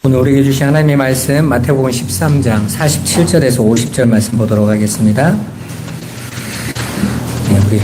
오늘 우리에게 주신 하나님의 말씀 마태복음 13장 47절에서 50절 말씀 보도록 하겠습니다. 우리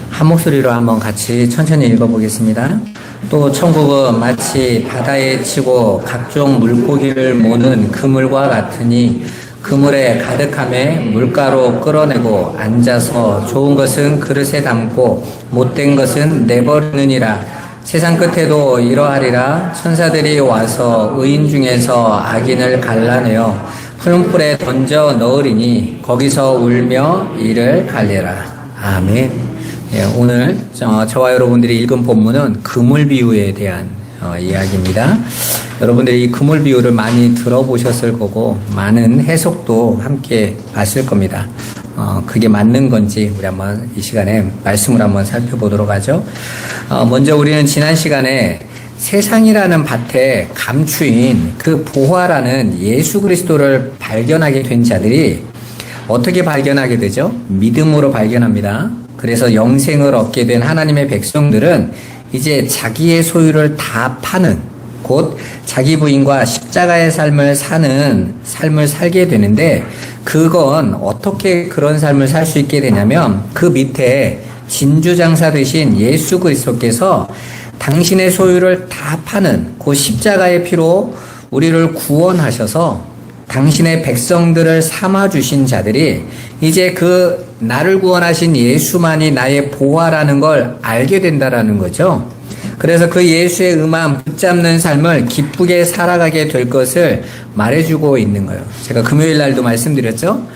한 목소리로 한번 같이 천천히 읽어보겠습니다. 또 천국은 마치 바다에 치고 각종 물고기를 모는 그물과 같으니 그물에 가득함에 물가로 끌어내고 앉아서 좋은 것은 그릇에 담고 못된 것은 내버리느니라. 세상 끝에도 이러하리라. 천사들이 와서 의인 중에서 악인을 갈라내어 풀무불에 던져 넣으리니 거기서 울며 이를 갈리라. 아멘. 오늘 저와 여러분들이 읽은 본문은 그물 비유에 대한 이야기입니다. 여러분들이 이 그물 비유를 많이 들어보셨을 거고 많은 해석도 함께 봤을 겁니다. 그게 맞는 건지 우리 한번 이 시간에 말씀을 한번 살펴보도록 하죠. 먼저 우리는 지난 시간에 세상이라는 밭에 감추인 그 보화라는 예수 그리스도를 발견하게 된 자들이 어떻게 발견하게 되죠? 믿음으로 발견합니다. 그래서 영생을 얻게 된 하나님의 백성들은 이제 자기의 소유를 다 파는, 곧 자기 부인과 십자가의 삶을 사는 삶을 살게 되는데, 그건 어떻게 그런 삶을 살 수 있게 되냐면 그 밑에 진주장사 되신 예수 그리스도께서 당신의 소유를 다 파는 그 십자가의 피로 우리를 구원하셔서 당신의 백성들을 삼아주신 자들이 이제 그 나를 구원하신 예수만이 나의 보화라는 걸 알게 된다라는 거죠. 그래서 그 예수의 음함 붙잡는 삶을 기쁘게 살아가게 될 것을 말해주고 있는 거예요. 제가 금요일 날도 말씀드렸죠.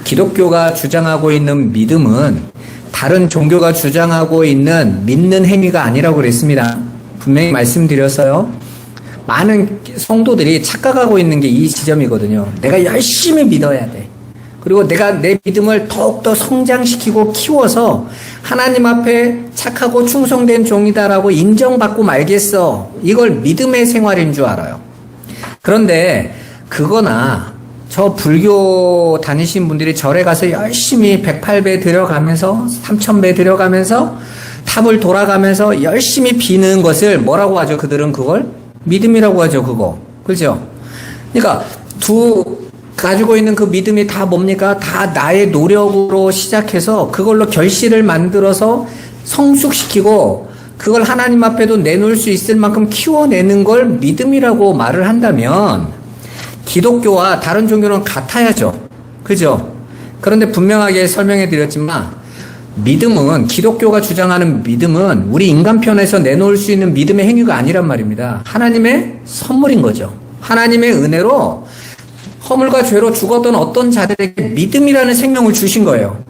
기독교가 주장하고 있는 믿음은 다른 종교가 주장하고 있는 믿는 행위가 아니라고 그랬습니다. 분명히 말씀드렸어요. 많은 성도들이 착각하고 있는 게 이 지점이거든요. 내가 열심히 믿어야 돼. 그리고 내가 내 믿음을 더욱더 성장시키고 키워서 하나님 앞에 착하고 충성된 종이다라고 인정받고 말겠어. 이걸 믿음의 생활인 줄 알아요. 그런데 그거나 저 불교 다니신 분들이 절에 가서 열심히 108배 들여가면서 3000배 들여가면서 탑을 돌아가면서 열심히 비는 것을 뭐라고 하죠? 그들은 그걸 믿음이라고 하죠. 그거. 그렇죠? 그러니까 가지고 있는 그 믿음이 다 뭡니까? 다 나의 노력으로 시작해서 그걸로 결실을 만들어서 성숙시키고 그걸 하나님 앞에도 내놓을 수 있을 만큼 키워내는 걸 믿음이라고 말을 한다면 기독교와 다른 종교는 같아야죠. 그죠? 그런데 분명하게 설명해 드렸지만 믿음은, 기독교가 주장하는 믿음은 우리 인간 편에서 내놓을 수 있는 믿음의 행위가 아니란 말입니다. 하나님의 선물인 거죠. 하나님의 은혜로 허물과 죄로 죽었던 어떤 자들에게 믿음이라는 생명을 주신 거예요.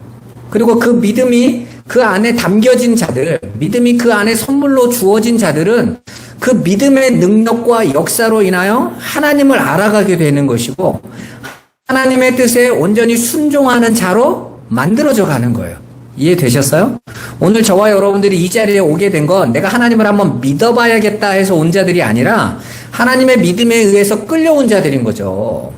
그리고 그 믿음이 그 안에 담겨진 자들, 믿음이 그 안에 선물로 주어진 자들은 그 믿음의 능력과 역사로 인하여 하나님을 알아가게 되는 것이고 하나님의 뜻에 온전히 순종하는 자로 만들어져 가는 거예요. 이해되셨어요? 오늘 저와 여러분들이 이 자리에 오게 된 건 내가 하나님을 한번 믿어봐야겠다 해서 온 자들이 아니라 하나님의 믿음에 의해서 끌려온 자들인 거죠.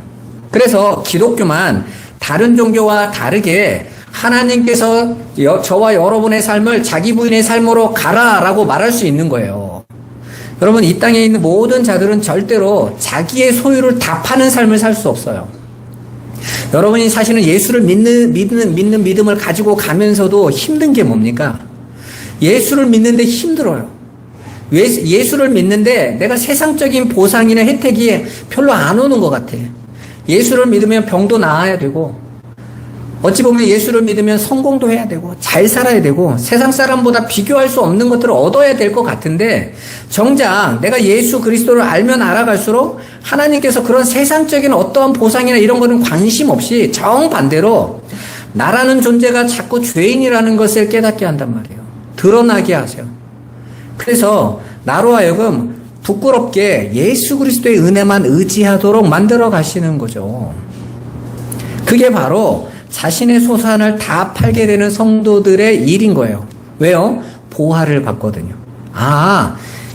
그래서 기독교만 다른 종교와 다르게 하나님께서 저와 여러분의 삶을 자기 부인의 삶으로 가라라고 말할 수 있는 거예요. 여러분, 이 땅에 있는 모든 자들은 절대로 자기의 소유를 다 파는 삶을 살 수 없어요. 여러분이 사실은 예수를 믿는 믿음을 가지고 가면서도 힘든 게 뭡니까? 예수를 믿는데 힘들어요. 예수를 믿는데 내가 세상적인 보상이나 혜택이 별로 안 오는 것 같아. 예수를 믿으면 병도 나아야 되고 어찌 보면 예수를 믿으면 성공도 해야 되고 잘 살아야 되고 세상 사람보다 비교할 수 없는 것들을 얻어야 될 것 같은데 정작 내가 예수 그리스도를 알면 알아갈수록 하나님께서 그런 세상적인 어떠한 보상이나 이런 거는 관심 없이 정반대로 나라는 존재가 자꾸 죄인이라는 것을 깨닫게 한단 말이에요. 드러나게 하세요. 그래서 나로 하여금 부끄럽게 예수 그리스도의 은혜만 의지하도록 만들어 가시는 거죠. 그게 바로 자신의 소산을 다 팔게 되는 성도들의 일인 거예요. 왜요? 보화를 받거든요.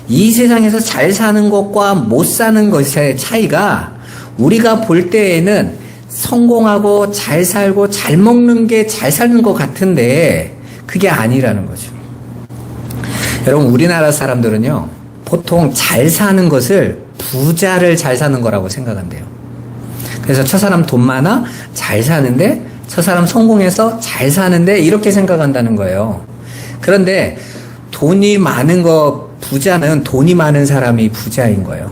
이 세상에서 잘 사는 것과 못 사는 것의 차이가 우리가 볼 때에는 성공하고 잘 살고 잘 먹는 게 잘 사는 것 같은데 그게 아니라는 거죠. 여러분, 우리나라 사람들은요 보통 잘 사는 것을 부자를 잘 사는 거라고 생각한대요. 그래서 저 사람 돈 많아? 잘 사는데? 저 사람 성공해서 잘 사는데? 이렇게 생각한다는 거예요. 그런데 돈이 많은 부자는 돈이 많은 사람이 부자인 거예요.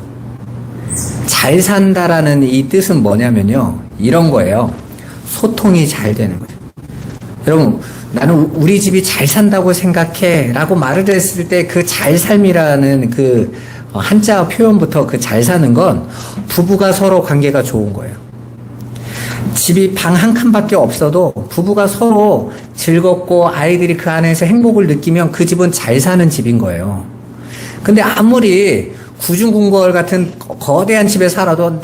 잘 산다라는 이 뜻은 뭐냐면요. 이런 거예요. 소통이 잘 되는 거예요. 여러분, 나는 우리 집이 잘 산다고 생각해 라고 말을 했을 때 그 잘 삶이라는 그 한자 표현부터 그 잘 사는 건 부부가 서로 관계가 좋은 거예요. 집이 방 한 칸밖에 없어도 부부가 서로 즐겁고 아이들이 그 안에서 행복을 느끼면 그 집은 잘 사는 집인 거예요. 근데 아무리 구중궁궐 같은 거대한 집에 살아도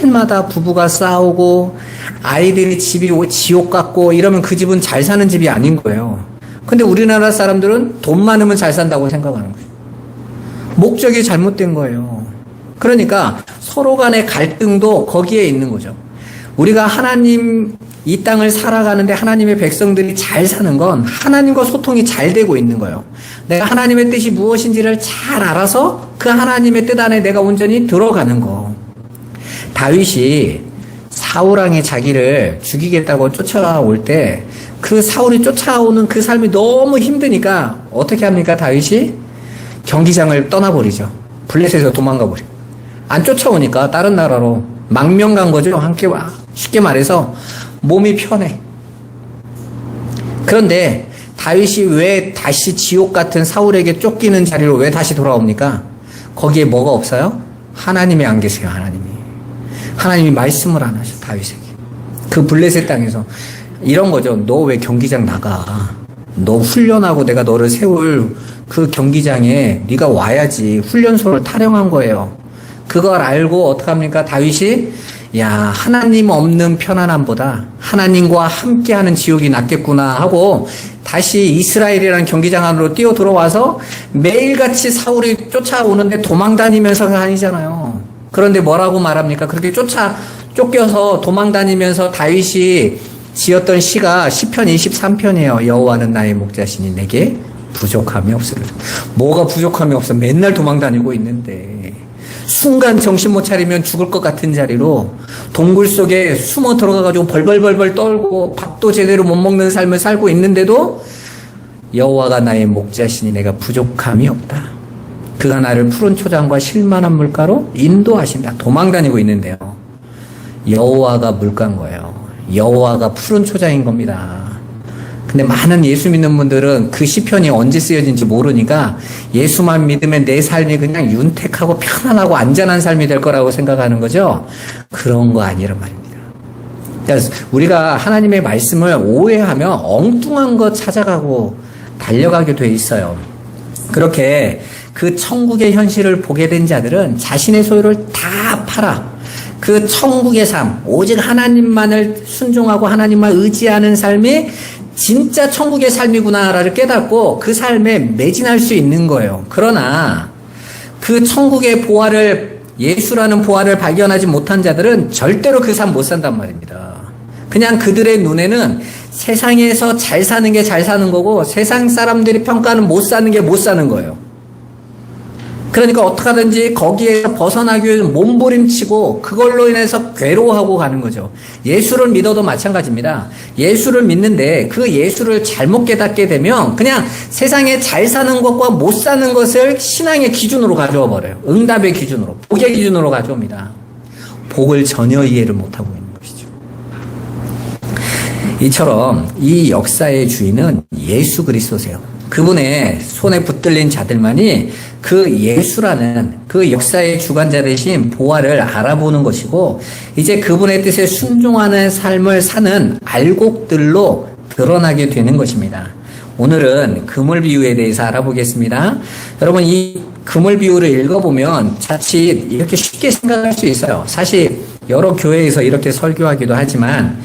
날마다 부부가 싸우고 아이들이 집이 지옥 같고 이러면 그 집은 잘 사는 집이 아닌 거예요. 근데 우리나라 사람들은 돈 많으면 잘 산다고 생각하는 거예요. 목적이 잘못된 거예요. 그러니까 서로 간의 갈등도 거기에 있는 거죠. 우리가 하나님 이 땅을 살아가는데 하나님의 백성들이 잘 사는 건 하나님과 소통이 잘 되고 있는 거예요. 내가 하나님의 뜻이 무엇인지를 잘 알아서 그 하나님의 뜻 안에 내가 온전히 들어가는 거. 다윗이 사울왕이 자기를 죽이겠다고 쫓아올 때 그 사울이 쫓아오는 그 삶이 너무 힘드니까 어떻게 합니까? 다윗이 경기장을 떠나버리죠. 블레셋에서 도망가 버려. 안 쫓아오니까 다른 나라로 망명 간 거죠. 쉽게 말해서 몸이 편해. 그런데 다윗이 왜 다시 지옥 같은 사울에게 쫓기는 자리로 왜 다시 돌아옵니까? 거기에 뭐가 없어요? 하나님이 안 계세요. 하나님이 말씀을 안 하셔. 다윗에게. 그 블레셋 땅에서 이런 거죠. 너 왜 경기장 나가? 너 훈련하고 내가 너를 세울 그 경기장에 네가 와야지. 훈련소를 타령한 거예요. 그걸 알고 어떡합니까? 다윗이 하나님 없는 편안함보다 하나님과 함께하는 지옥이 낫겠구나 하고 다시 이스라엘이라는 경기장 안으로 뛰어 들어와서 매일같이 사울이 쫓아오는데 도망다니면서 다니잖아요. 그런데 뭐라고 말합니까? 그렇게 쫓겨서 도망다니면서 다윗이 지었던 시가 시편 23편이에요. 여호와는 나의 목자시니 내게 부족함이 없으리라. 뭐가 부족함이 없어? 맨날 도망다니고 있는데 순간 정신 못 차리면 죽을 것 같은 자리로 동굴 속에 숨어 들어가가지고 벌벌벌벌 떨고 밥도 제대로 못 먹는 삶을 살고 있는데도 여호와가 나의 목자시니 내가 부족함이 없다. 그가 나를 푸른 초장과 실만한 물가로 인도하신다. 도망다니고 있는데요. 여호와가 물가인 거예요. 여호와가 푸른 초장인 겁니다. 근데 많은 예수 믿는 분들은 그 시편이 언제 쓰여진지 모르니까 예수만 믿으면 내 삶이 그냥 윤택하고 편안하고 안전한 삶이 될 거라고 생각하는 거죠. 그런 거 아니란 말입니다. 그러니까 우리가 하나님의 말씀을 오해하면 엉뚱한 거 찾아가고 달려가게 돼 있어요. 그렇게 그 천국의 현실을 보게 된 자들은 자신의 소유를 다 팔아 그 천국의 삶, 오직 하나님만을 순종하고 하나님만 의지하는 삶이 진짜 천국의 삶이구나를 깨닫고 그 삶에 매진할 수 있는 거예요. 그러나 그 천국의 보화를, 예수라는 보화를 발견하지 못한 자들은 절대로 그 삶 못 산단 말입니다. 그냥 그들의 눈에는 세상에서 잘 사는 게 잘 사는 거고 세상 사람들이 평가하는 못 사는 게 못 사는 거예요. 그러니까 어떡하든지 거기에서 벗어나기 위해서 몸부림치고 그걸로 인해서 괴로워하고 가는 거죠. 예수를 믿어도 마찬가지입니다. 예수를 믿는데 그 예수를 잘못 깨닫게 되면 그냥 세상에 잘 사는 것과 못 사는 것을 신앙의 기준으로 가져와 버려요. 응답의 기준으로, 복의 기준으로 가져옵니다. 복을 전혀 이해를 못하고 있는 것이죠. 이처럼 이 역사의 주인은 예수 그리스도세요. 그분의 손에 붙들린 자들만이 그 예수라는 그 역사의 주관자 되신 보화를 알아보는 것이고 이제 그분의 뜻에 순종하는 삶을 사는 알곡들로 드러나게 되는 것입니다. 오늘은 그물 비유에 대해서 알아보겠습니다. 여러분 이 그물 비유를 읽어보면 자칫 이렇게 쉽게 생각할 수 있어요. 사실 여러 교회에서 이렇게 설교하기도 하지만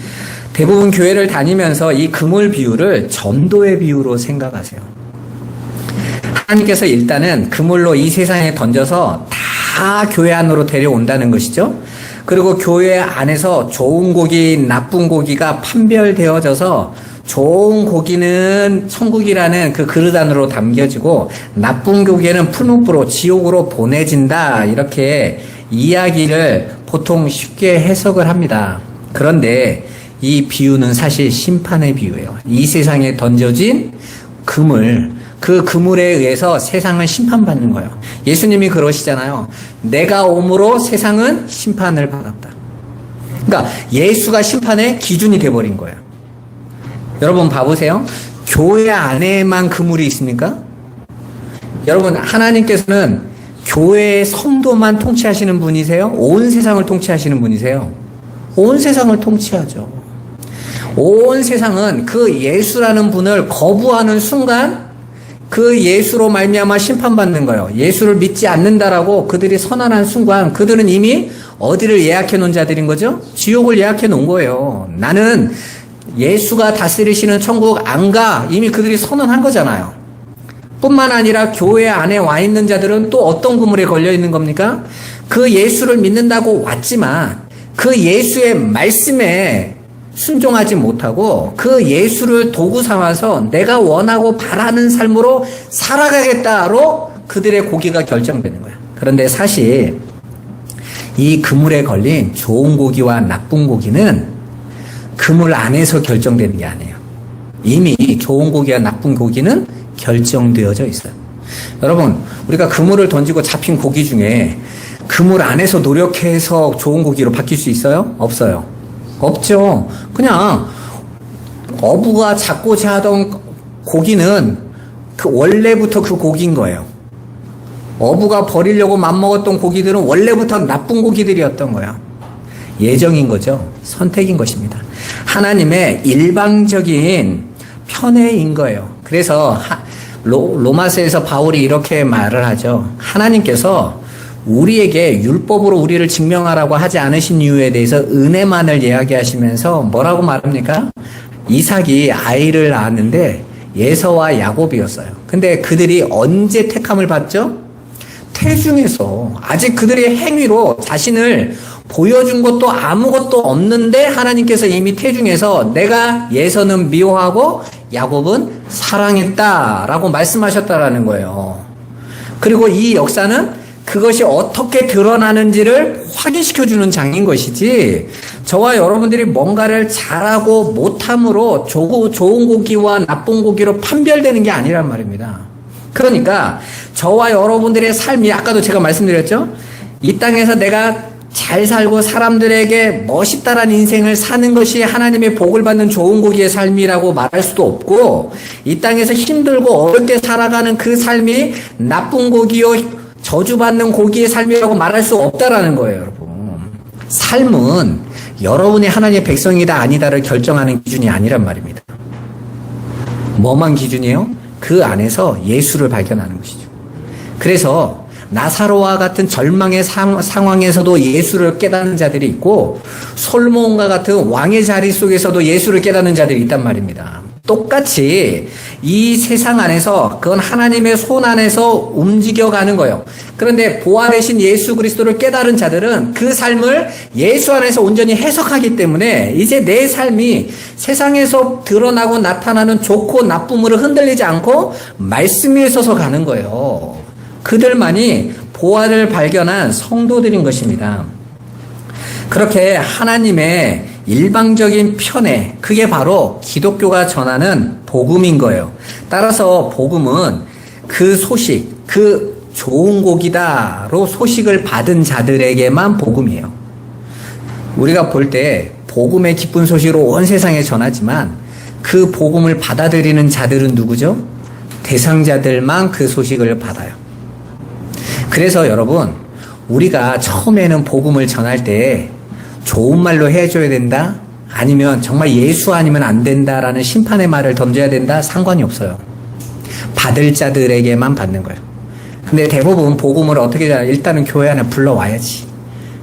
대부분 교회를 다니면서 이 그물 비유를 전도의 비유로 생각하세요. 하나님께서 일단은 그물로 이 세상에 던져서 다 교회 안으로 데려온다는 것이죠. 그리고 교회 안에서 좋은 고기, 나쁜 고기가 판별되어져서 좋은 고기는 천국이라는 그 그릇 안으로 담겨지고 나쁜 고기는 풀무불로 지옥으로 보내진다. 이렇게 이야기를 보통 쉽게 해석을 합니다. 그런데 이 비유는 사실 심판의 비유예요. 이 세상에 던져진 그물, 그 그물에 의해서 세상을 심판받는 거예요. 예수님이 그러시잖아요. 내가 옴으로 세상은 심판을 받았다. 그러니까 예수가 심판의 기준이 돼버린 거예요. 여러분 봐보세요. 교회 안에만 그물이 있습니까? 여러분, 하나님께서는 교회의 성도만 통치하시는 분이세요? 온 세상을 통치하시는 분이세요? 온 세상을 통치하죠. 온 세상은 그 예수라는 분을 거부하는 순간 그 예수로 말미암아 심판받는 거예요. 예수를 믿지 않는다라고 그들이 선언한 순간 그들은 이미 어디를 예약해 놓은 자들인 거죠? 지옥을 예약해 놓은 거예요. 나는 예수가 다스리시는 천국 안 가. 이미 그들이 선언한 거잖아요. 뿐만 아니라 교회 안에 와 있는 자들은 또 어떤 그물에 걸려 있는 겁니까? 그 예수를 믿는다고 왔지만 그 예수의 말씀에 순종하지 못하고 그 예수를 도구 삼아서 내가 원하고 바라는 삶으로 살아가겠다로 그들의 고기가 결정되는 거야. 그런데 사실 이 그물에 걸린 좋은 고기와 나쁜 고기는 그물 안에서 결정되는 게 아니에요. 이미 좋은 고기와 나쁜 고기는 결정되어져 있어요. 여러분, 우리가 그물을 던지고 잡힌 고기 중에 그물 안에서 노력해서 좋은 고기로 바뀔 수 있어요? 없어요. 없죠. 그냥 어부가 잡고자 하던 고기는 그 원래부터 그 고기인 거예요. 어부가 버리려고 맘먹었던 고기들은 원래부터 나쁜 고기들이었던 거야. 예정인 거죠. 선택인 것입니다. 하나님의 일방적인 편애인 거예요. 그래서 로마서에서 바울이 이렇게 말을 하죠. 하나님께서 우리에게 율법으로 우리를 증명하라고 하지 않으신 이유에 대해서 은혜만을 이야기하시면서 뭐라고 말합니까? 이삭이 아이를 낳았는데 예서와 야곱이었어요. 근데 그들이 언제 택함을 받죠? 태중에서. 아직 그들의 행위로 자신을 보여준 것도 아무것도 없는데 하나님께서 이미 태중에서 내가 예서는 미워하고 야곱은 사랑했다라고 말씀하셨다라는 거예요. 그리고 이 역사는 그것이 어떻게 드러나는지를 확인시켜주는 장인 것이지, 저와 여러분들이 뭔가를 잘하고 못함으로 좋은 고기와 나쁜 고기로 판별되는 게 아니란 말입니다. 그러니까 저와 여러분들의 삶이, 아까도 제가 말씀드렸죠? 이 땅에서 내가 잘 살고 사람들에게 멋있다라는 인생을 사는 것이 하나님의 복을 받는 좋은 고기의 삶이라고 말할 수도 없고, 이 땅에서 힘들고 어렵게 살아가는 그 삶이 나쁜 고기요 저주받는 고기의 삶이라고 말할 수 없다라는 거예요, 여러분. 삶은 여러분이 하나님의 백성이다 아니다를 결정하는 기준이 아니란 말입니다. 뭐만 기준이에요? 그 안에서 예수를 발견하는 것이죠. 그래서 나사로와 같은 절망의 상황에서도 예수를 깨닫는 자들이 있고, 솔몬과 같은 왕의 자리 속에서도 예수를 깨닫는 자들이 있단 말입니다. 똑같이 이 세상 안에서 그건 하나님의 손 안에서 움직여가는 거예요. 그런데 부활하신 예수 그리스도를 깨달은 자들은 그 삶을 예수 안에서 온전히 해석하기 때문에 이제 내 삶이 세상에서 드러나고 나타나는 좋고 나쁨으로 흔들리지 않고 말씀 위에 서서 가는 거예요. 그들만이 부활을 발견한 성도들인 것입니다. 그렇게 하나님의 일방적인 편애, 그게 바로 기독교가 전하는 복음인 거예요. 따라서 복음은 그 소식, 그 좋은 곡이다로 소식을 받은 자들에게만 복음이에요. 우리가 볼 때 복음의 기쁜 소식으로 온 세상에 전하지만 그 복음을 받아들이는 자들은 누구죠? 대상자들만 그 소식을 받아요. 그래서 여러분, 우리가 처음에는 복음을 전할 때 좋은 말로 해줘야 된다? 아니면 정말 예수 아니면 안 된다라는 심판의 말을 던져야 된다? 상관이 없어요. 받을 자들에게만 받는 거예요. 근데 대부분 복음을 어떻게 해야, 일단은 교회 안에 불러와야지.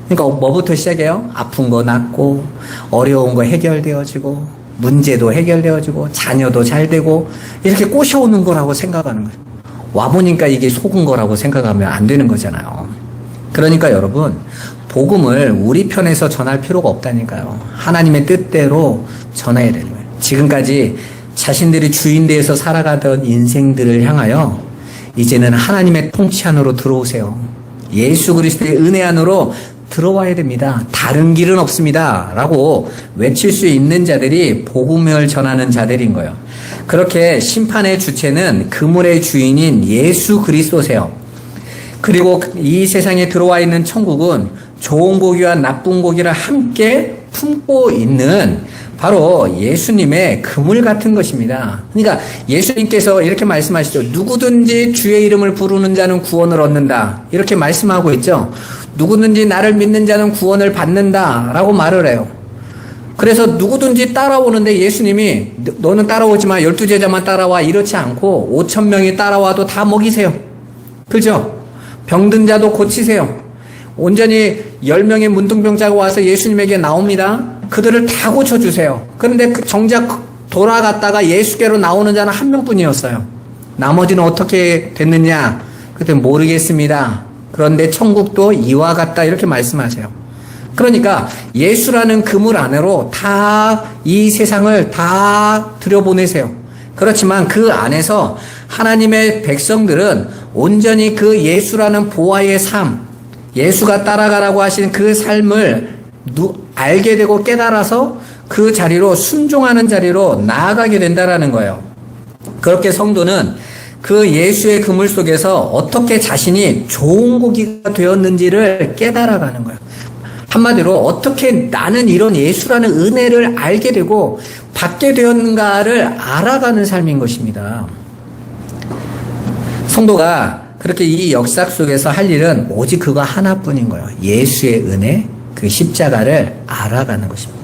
그러니까 뭐부터 시작해요? 아픈 거 낫고, 어려운 거 해결되어지고, 문제도 해결되어지고, 자녀도 잘 되고, 이렇게 꼬셔오는 거라고 생각하는 거예요. 와보니까 이게 속은 거라고 생각하면 안 되는 거잖아요. 그러니까 여러분, 복음을 우리 편에서 전할 필요가 없다니까요. 하나님의 뜻대로 전해야 되는 거예요. 지금까지 자신들이 주인되어서 살아가던 인생들을 향하여 이제는 하나님의 통치 안으로 들어오세요. 예수 그리스도의 은혜 안으로 들어와야 됩니다. 다른 길은 없습니다. 라고 외칠 수 있는 자들이 복음을 전하는 자들인 거예요. 그렇게 심판의 주체는 그물의 주인인 예수 그리스도세요. 그리고 이 세상에 들어와 있는 천국은 좋은 고기와 나쁜 고기를 함께 품고 있는 바로 예수님의 그물 같은 것입니다. 그러니까 예수님께서 이렇게 말씀하시죠. 누구든지 주의 이름을 부르는 자는 구원을 얻는다. 이렇게 말씀하고 있죠. 누구든지 나를 믿는 자는 구원을 받는다. 라고 말을 해요. 그래서 누구든지 따라오는데 예수님이 너는 따라오지 마. 12제자만 따라와. 이렇지 않고 5,000명이 따라와도 다 먹이세요. 그죠? 병든 자도 고치세요. 온전히 10명의 문둥병자가 와서 예수님에게 나옵니다. 그들을 다 고쳐주세요. 그런데 정작 돌아갔다가 예수께로 나오는 자는 한 명뿐이었어요. 나머지는 어떻게 됐느냐? 그때 모르겠습니다. 그런데 천국도 이와 같다 이렇게 말씀하세요. 그러니까 예수라는 그물 안으로 다 이 세상을 다 들여보내세요. 그렇지만 그 안에서 하나님의 백성들은 온전히 그 예수라는 보아의 삶, 예수가 따라가라고 하신 그 삶을 알게 되고 깨달아서 그 자리로 순종하는 자리로 나아가게 된다라는 거예요. 그렇게 성도는 그 예수의 그물 속에서 어떻게 자신이 좋은 고기가 되었는지를 깨달아가는 거예요. 한마디로 어떻게 나는 이런 예수라는 은혜를 알게 되고 받게 되었는가를 알아가는 삶인 것입니다. 성도가 그렇게 이 역사 속에서 할 일은 오직 그거 하나뿐인 거예요. 예수의 은혜, 그 십자가를 알아가는 것입니다.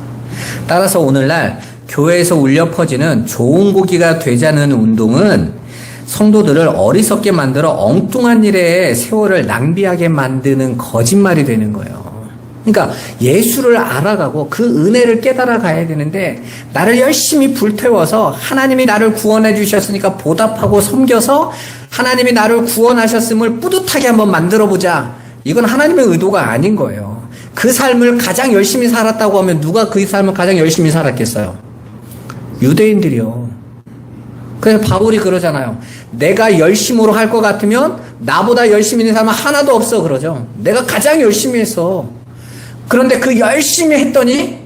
따라서 오늘날 교회에서 울려 퍼지는 좋은 고기가 되자는 운동은 성도들을 어리석게 만들어 엉뚱한 일에 세월을 낭비하게 만드는 거짓말이 되는 거예요. 그러니까 예수를 알아가고 그 은혜를 깨달아 가야 되는데 나를 열심히 불태워서 하나님이 나를 구원해 주셨으니까 보답하고 섬겨서 하나님이 나를 구원하셨음을 뿌듯하게 한번 만들어보자. 이건 하나님의 의도가 아닌 거예요. 그 삶을 가장 열심히 살았다고 하면 누가 그 삶을 가장 열심히 살았겠어요? 유대인들이요. 그래서 바울이 그러잖아요. 내가 열심으로 할 것 같으면 나보다 열심히 있는 사람은 하나도 없어 그러죠. 내가 가장 열심히 했어. 그런데 그 열심히 했더니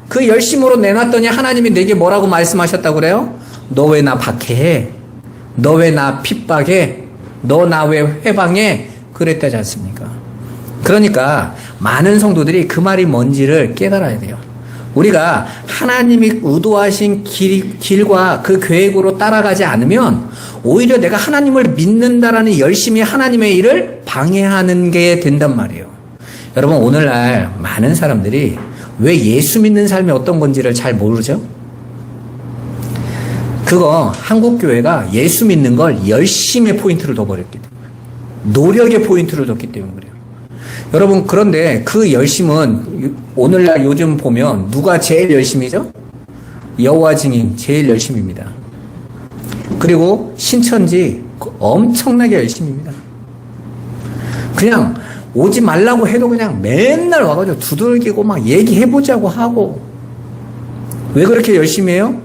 그 열심으로 내놨더니 하나님이 내게 뭐라고 말씀하셨다고 그래요? 너 왜 나 박해해? 너 왜 나 핍박해? 너 나 왜 회방해? 그랬다지 않습니까? 그러니까 많은 성도들이 그 말이 뭔지를 깨달아야 돼요. 우리가 하나님이 의도하신 길과 그 계획으로 따라가지 않으면 오히려 내가 하나님을 믿는다라는 열심히 하나님의 일을 방해하는 게 된단 말이에요. 여러분 오늘날 많은 사람들이 왜 예수 믿는 삶이 어떤 건지를 잘 모르죠? 그거 한국교회가 예수 믿는 걸 열심의 포인트를 둬버렸기 때문에 노력의 포인트를 뒀기 때문에 그래요. 여러분 그런데 그 열심은 오늘날 요즘 보면 누가 제일 열심이죠? 여호와 증인 제일 열심입니다. 그리고 신천지 엄청나게 열심입니다. 그냥 오지 말라고 해도 그냥 맨날 와가지고 두들기고 막 얘기해보자고 하고. 왜 그렇게 열심히 해요?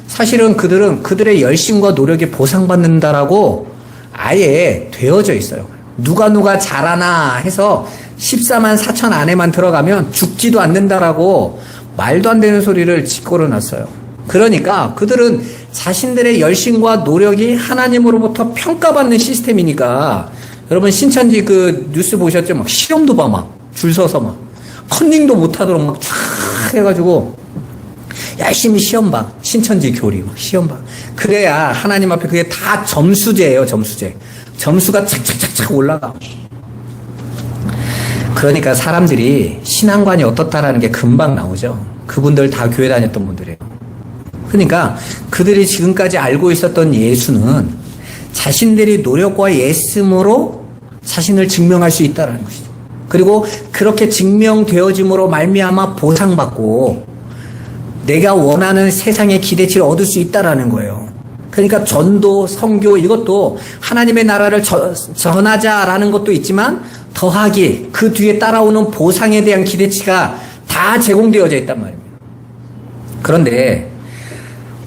사실은 그들은 그들의 열심과 노력이 보상받는다라고 아예 되어져 있어요. 누가 잘하나 해서 14만 4천 안에만 들어가면 죽지도 않는다라고 말도 안 되는 소리를 짓거려 놨어요. 그러니까 그들은 자신들의 열심과 노력이 하나님으로부터 평가받는 시스템이니까 여러분 신천지 그 뉴스 보셨죠? 막 시험도 봐 막 줄 서서 막 컨닝도 못하도록 막 쫙 해가지고 열심히 시험 봐. 신천지 교리 막 시험 봐. 그래야 하나님 앞에 그게 다 점수제예요. 점수제. 점수가 착착착착 올라가. 그러니까 사람들이 신앙관이 어떻다라는 게 금방 나오죠. 그분들 다 교회 다녔던 분들이에요. 그러니까 그들이 지금까지 알고 있었던 예수는 자신들이 노력과 애씀으로 자신을 증명할 수 있다는 것이죠. 그리고 그렇게 증명되어짐으로 말미암아 보상받고 내가 원하는 세상의 기대치를 얻을 수 있다는 거예요. 그러니까 전도, 선교 이것도 하나님의 나라를 전하자라는 것도 있지만 더하기 그 뒤에 따라오는 보상에 대한 기대치가 다 제공되어져 있단 말입니다. 그런데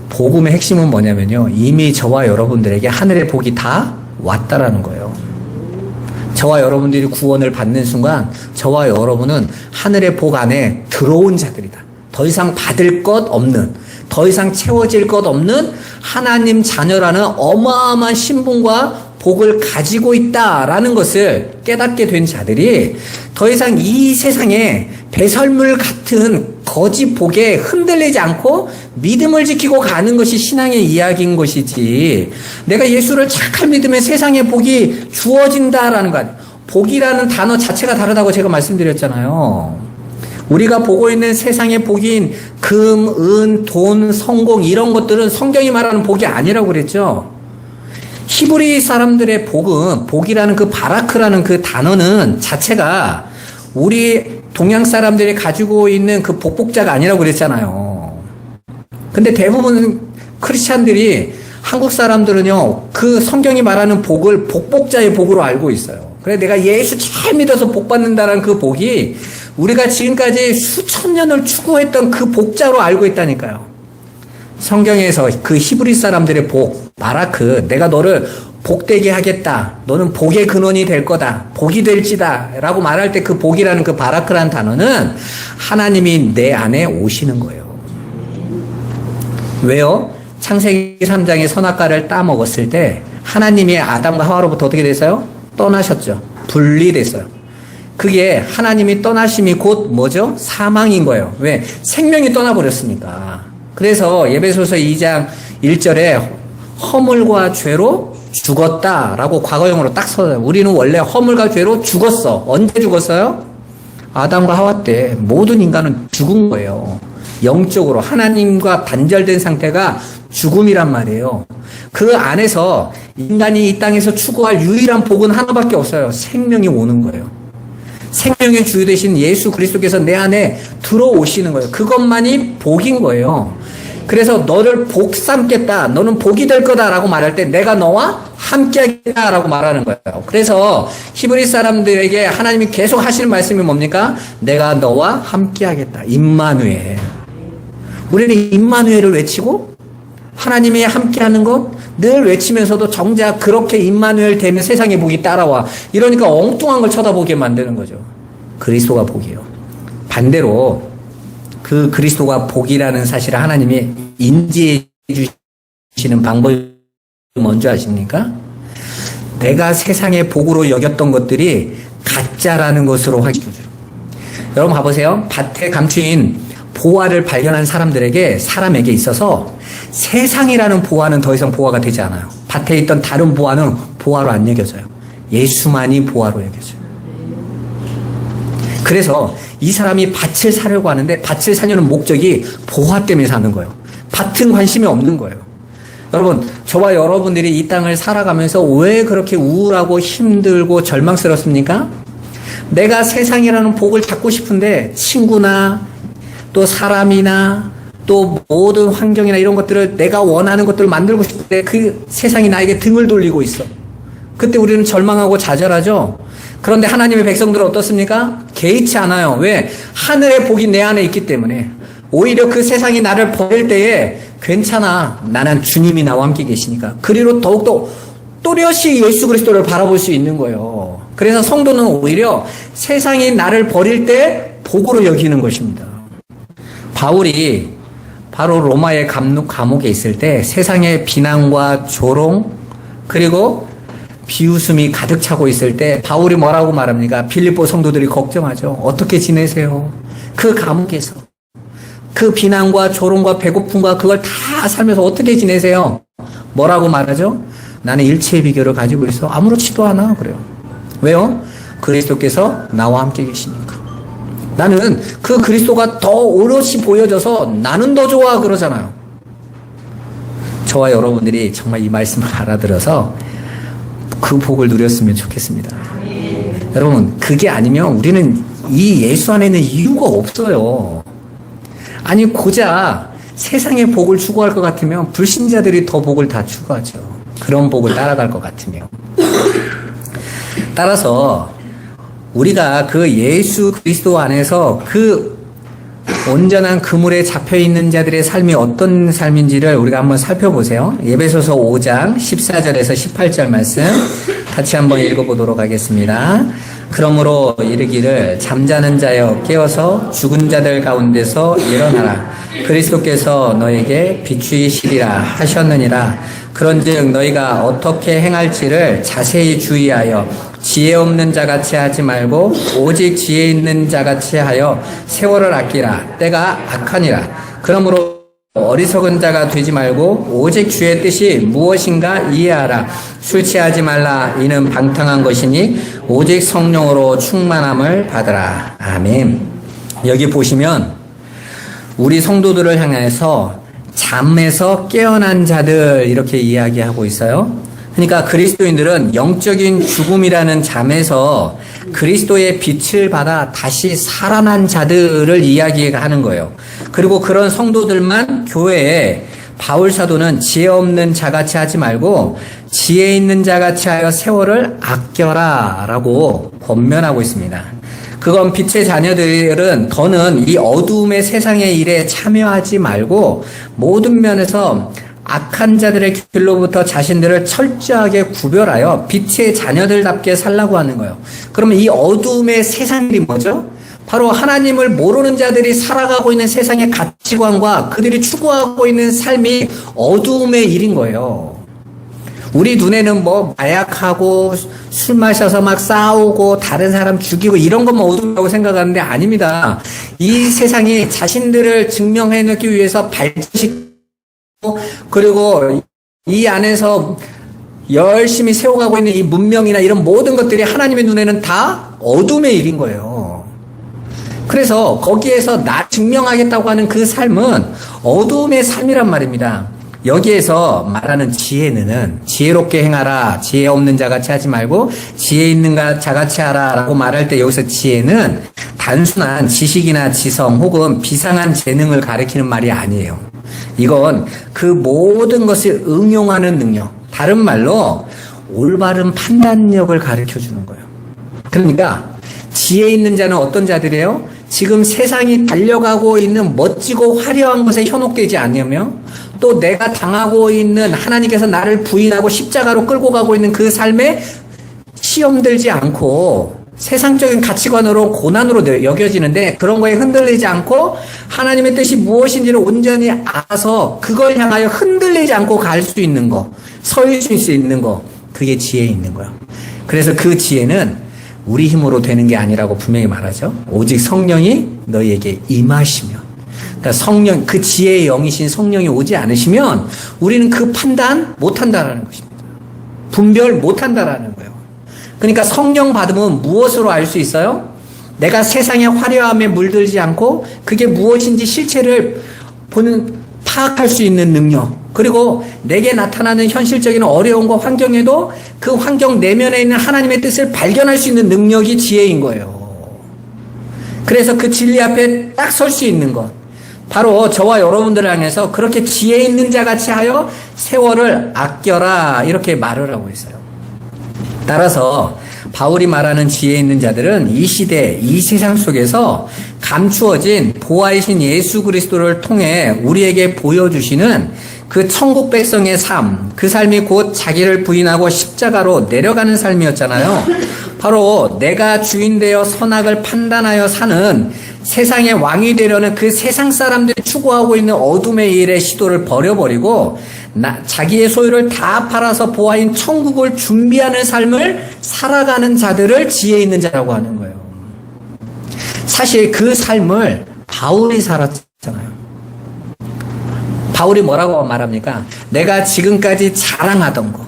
복음의 핵심은 뭐냐면요. 이미 저와 여러분들에게 하늘의 복이 다 왔다라는 거예요. 저와 여러분들이 구원을 받는 순간 저와 여러분은 하늘의 복 안에 들어온 자들이다. 더 이상 받을 것 없는, 더 이상 채워질 것 없는 하나님 자녀라는 어마어마한 신분과 복을 가지고 있다라는 것을 깨닫게 된 자들이 더 이상 이 세상에 배설물 같은 거짓 복에 흔들리지 않고 믿음을 지키고 가는 것이 신앙의 이야기인 것이지, 내가 예수를 착할 믿으면 세상의 복이 주어진다라는 것. 복이라는 단어 자체가 다르다고 제가 말씀드렸잖아요. 우리가 보고 있는 세상의 복인 금, 은, 돈, 성공 이런 것들은 성경이 말하는 복이 아니라고 그랬죠. 히브리 사람들의 복은, 복이라는 그 바라크라는 그 단어는 자체가 우리 동양 사람들이 가지고 있는 그 복복자가 아니라고 그랬잖아요. 근데 대부분 크리스찬들이, 한국 사람들은요, 그 성경이 말하는 복을 복복자의 복으로 알고 있어요. 그래, 내가 예수 잘 믿어서 복 받는다는 그 복이 우리가 지금까지 수천 년을 추구했던 그 복자로 알고 있다니까요. 성경에서 그 히브리 사람들의 복, 바라크, 내가 너를 복되게 하겠다. 너는 복의 근원이 될 거다. 복이 될지다. 라고 말할 때 그 복이라는 그 바라크라는 단어는 하나님이 내 안에 오시는 거예요. 왜요? 창세기 3장의 선악과를 따먹었을 때 하나님이 아담과 하와로부터 어떻게 됐어요? 떠나셨죠. 분리됐어요. 그게 하나님이 떠나심이 곧 뭐죠? 사망인 거예요. 왜? 생명이 떠나버렸으니까. 그래서 에베소서 2장 1절에 허물과 죄로 죽었다라고 과거형으로 딱 써요. 우리는 원래 허물과 죄로 죽었어. 언제 죽었어요? 아담과 하와 때 모든 인간은 죽은 거예요. 영적으로 하나님과 단절된 상태가 죽음이란 말이에요. 그 안에서 인간이 이 땅에서 추구할 유일한 복은 하나밖에 없어요. 생명이 오는 거예요. 생명의 주유 되신 예수 그리스도께서 내 안에 들어오시는 거예요. 그것만이 복인 거예요. 그래서 너를 복 삼겠다, 너는 복이 될 거다라고 말할 때 내가 너와 함께 하겠다라고 말하는 거예요. 그래서 히브리 사람들에게 하나님이 계속 하시는 말씀이 뭡니까? 내가 너와 함께 하겠다. 임마누엘. 우리는 임마누엘을 외치고 하나님이 함께하는 것 늘 외치면서도 정작 그렇게 임마누엘 되면 세상의 복이 따라와. 이러니까 엉뚱한 걸 쳐다보게 만드는 거죠. 그리스도가 복이에요. 반대로 그 그리스도가 복이라는 사실을 하나님이 인지해 주시는 방법이 뭔지 아십니까? 내가 세상의 복으로 여겼던 것들이 가짜라는 것으로 확인해줘요. 여러분 봐보세요. 밭에 감추인 보화를 발견한 사람에게 있어서 세상이라는 보화는 더 이상 보화가 되지 않아요. 밭에 있던 다른 보화는 보화로 안 여겨져요. 예수만이 보화로 여겨져요. 그래서 이 사람이 밭을 사려고 하는데 밭을 사려는 목적이 보화 때문에 사는 거예요. 밭은 관심이 없는 거예요. 여러분, 저와 여러분들이 이 땅을 살아가면서 왜 그렇게 우울하고 힘들고 절망스럽습니까? 내가 세상이라는 복을 찾고 싶은데 친구나 또 사람이나 또 모든 환경이나 이런 것들을 내가 원하는 것들을 만들고 싶을 때 그 세상이 나에게 등을 돌리고 있어. 그때 우리는 절망하고 좌절하죠. 그런데 하나님의 백성들은 어떻습니까? 개의치 않아요. 왜? 하늘의 복이 내 안에 있기 때문에. 오히려 그 세상이 나를 버릴 때에 괜찮아. 나는 주님이 나와 함께 계시니까. 그리로 더욱더 또렷이 예수 그리스도를 바라볼 수 있는 거예요. 그래서 성도는 오히려 세상이 나를 버릴 때 복으로 여기는 것입니다. 바울이 바로 로마의 감옥에 있을 때 세상의 비난과 조롱 그리고 비웃음이 가득 차고 있을 때 바울이 뭐라고 말합니까? 빌립보 성도들이 걱정하죠. 어떻게 지내세요? 그 감옥에서 그 비난과 조롱과 배고픔과 그걸 다 살면서 어떻게 지내세요? 뭐라고 말하죠? 나는 일체의 비결을 가지고 있어. 아무렇지도 않아. 그래요. 왜요? 그리스도께서 나와 함께 계시니까. 나는 그 그리스도가 더 오롯이 보여져서 나는 더 좋아 그러잖아요. 저와 여러분들이 정말 이 말씀을 알아들어서 그 복을 누렸으면 좋겠습니다. 여러분, 그게 아니면 우리는 이 예수 안에는 이유가 없어요. 아니, 고작 세상의 복을 추구할 것 같으면 불신자들이 더 복을 다 추구하죠. 그런 복을 따라갈 것 같으면. 따라서 우리가 그 예수 그리스도 안에서 그 온전한 그물에 잡혀있는 자들의 삶이 어떤 삶인지를 우리가 한번 살펴보세요. 에베소서 5장 14절에서 18절 말씀 같이 한번 읽어보도록 하겠습니다. 그러므로 이르기를 잠자는 자여 깨어서 죽은 자들 가운데서 일어나라. 그리스도께서 너에게 비추이시리라 하셨느니라. 그런즉 너희가 어떻게 행할지를 자세히 주의하여 지혜 없는 자같이 하지 말고 오직 지혜 있는 자같이 하여 세월을 아끼라. 때가 악하니라. 그러므로 어리석은 자가 되지 말고 오직 주의 뜻이 무엇인가 이해하라. 술 취하지 말라. 이는 방탕한 것이니 오직 성령으로 충만함을 받으라. 아멘. 여기 보시면 우리 성도들을 향해서 잠에서 깨어난 자들 이렇게 이야기하고 있어요. 그러니까 그리스도인들은 영적인 죽음이라는 잠에서 그리스도의 빛을 받아 다시 살아난 자들을 이야기하는 거예요. 그리고 그런 성도들만 교회에 바울 사도는 지혜 없는 자같이 하지 말고 지혜 있는 자같이 하여 세월을 아껴라 라고 권면하고 있습니다. 그건 빛의 자녀들은 더는 이 어두움의 세상의 일에 참여하지 말고 모든 면에서 악한 자들의 길로부터 자신들을 철저하게 구별하여 빛의 자녀들답게 살라고 하는 거예요. 그러면 이 어두움의 세상이 뭐죠? 바로 하나님을 모르는 자들이 살아가고 있는 세상의 가치관과 그들이 추구하고 있는 삶이 어두움의 일인 거예요. 우리 눈에는 뭐 마약하고 술 마셔서 막 싸우고 다른 사람 죽이고 이런 것만 어두움이라고 생각하는데 아닙니다. 이 세상이 자신들을 증명해내기 위해서 발전시키고 그리고 이 안에서 열심히 세워가고 있는 이 문명이나 이런 모든 것들이 하나님의 눈에는 다 어둠의 일인 거예요. 그래서 거기에서 나 증명하겠다고 하는 그 삶은 어둠의 삶이란 말입니다. 여기에서 말하는 지혜는 지혜롭게 행하라. 지혜 없는 자같이 하지 말고 지혜 있는 자같이 하라 라고 말할 때 여기서 지혜는 단순한 지식이나 지성 혹은 비상한 재능을 가리키는 말이 아니에요. 이건 그 모든 것을 응용하는 능력, 다른 말로 올바른 판단력을 가르쳐주는 거예요. 그러니까 지혜 있는 자는 어떤 자들이에요? 지금 세상이 달려가고 있는 멋지고 화려한 것에 현혹되지 않으며 또 내가 당하고 있는 하나님께서 나를 부인하고 십자가로 끌고 가고 있는 그 삶에 시험 들지 않고 세상적인 가치관으로 고난으로 여겨지는데 그런 거에 흔들리지 않고 하나님의 뜻이 무엇인지를 온전히 알아서 그걸 향하여 흔들리지 않고 갈 수 있는 거, 서 있을 수 있는 거, 그게 지혜 있는 거야. 그래서 그 지혜는 우리 힘으로 되는 게 아니라고 분명히 말하죠. 오직 성령이 너희에게 임하시면. 그러니까 성령, 그 지혜의 영이신 성령이 오지 않으시면 우리는 그 판단 못한다라는 것입니다. 분별 못한다라는 거예요. 그러니까 성령 받으면 무엇으로 알 수 있어요? 내가 세상의 화려함에 물들지 않고 그게 무엇인지 실체를 파악할 수 있는 능력. 그리고 내게 나타나는 현실적인 어려움과 환경에도 그 환경 내면에 있는 하나님의 뜻을 발견할 수 있는 능력이 지혜인 거예요. 그래서 그 진리 앞에 딱 설 수 있는 것. 바로 저와 여러분들을 향해서 그렇게 지혜 있는 자같이 하여 세월을 아껴라 이렇게 말을 하고 있어요. 따라서 바울이 말하는 지혜 있는 자들은 이 시대, 이 세상 속에서 감추어진 보아이신 예수 그리스도를 통해 우리에게 보여주시는 그 천국 백성의 삶, 그 삶이 곧 자기를 부인하고 십자가로 내려가는 삶이었잖아요. 바로 내가 주인 되어 선악을 판단하여 사는 세상의 왕이 되려는 그 세상 사람들이 추구하고 있는 어둠의 일의 시도를 버려버리고 자기의 소유를 다 팔아서 보아인 천국을 준비하는 삶을 살아가는 자들을 지혜 있는 자라고 하는 거예요. 사실 그 삶을 바울이 살았잖아요. 바울이 뭐라고 말합니까? 내가 지금까지 자랑하던 거,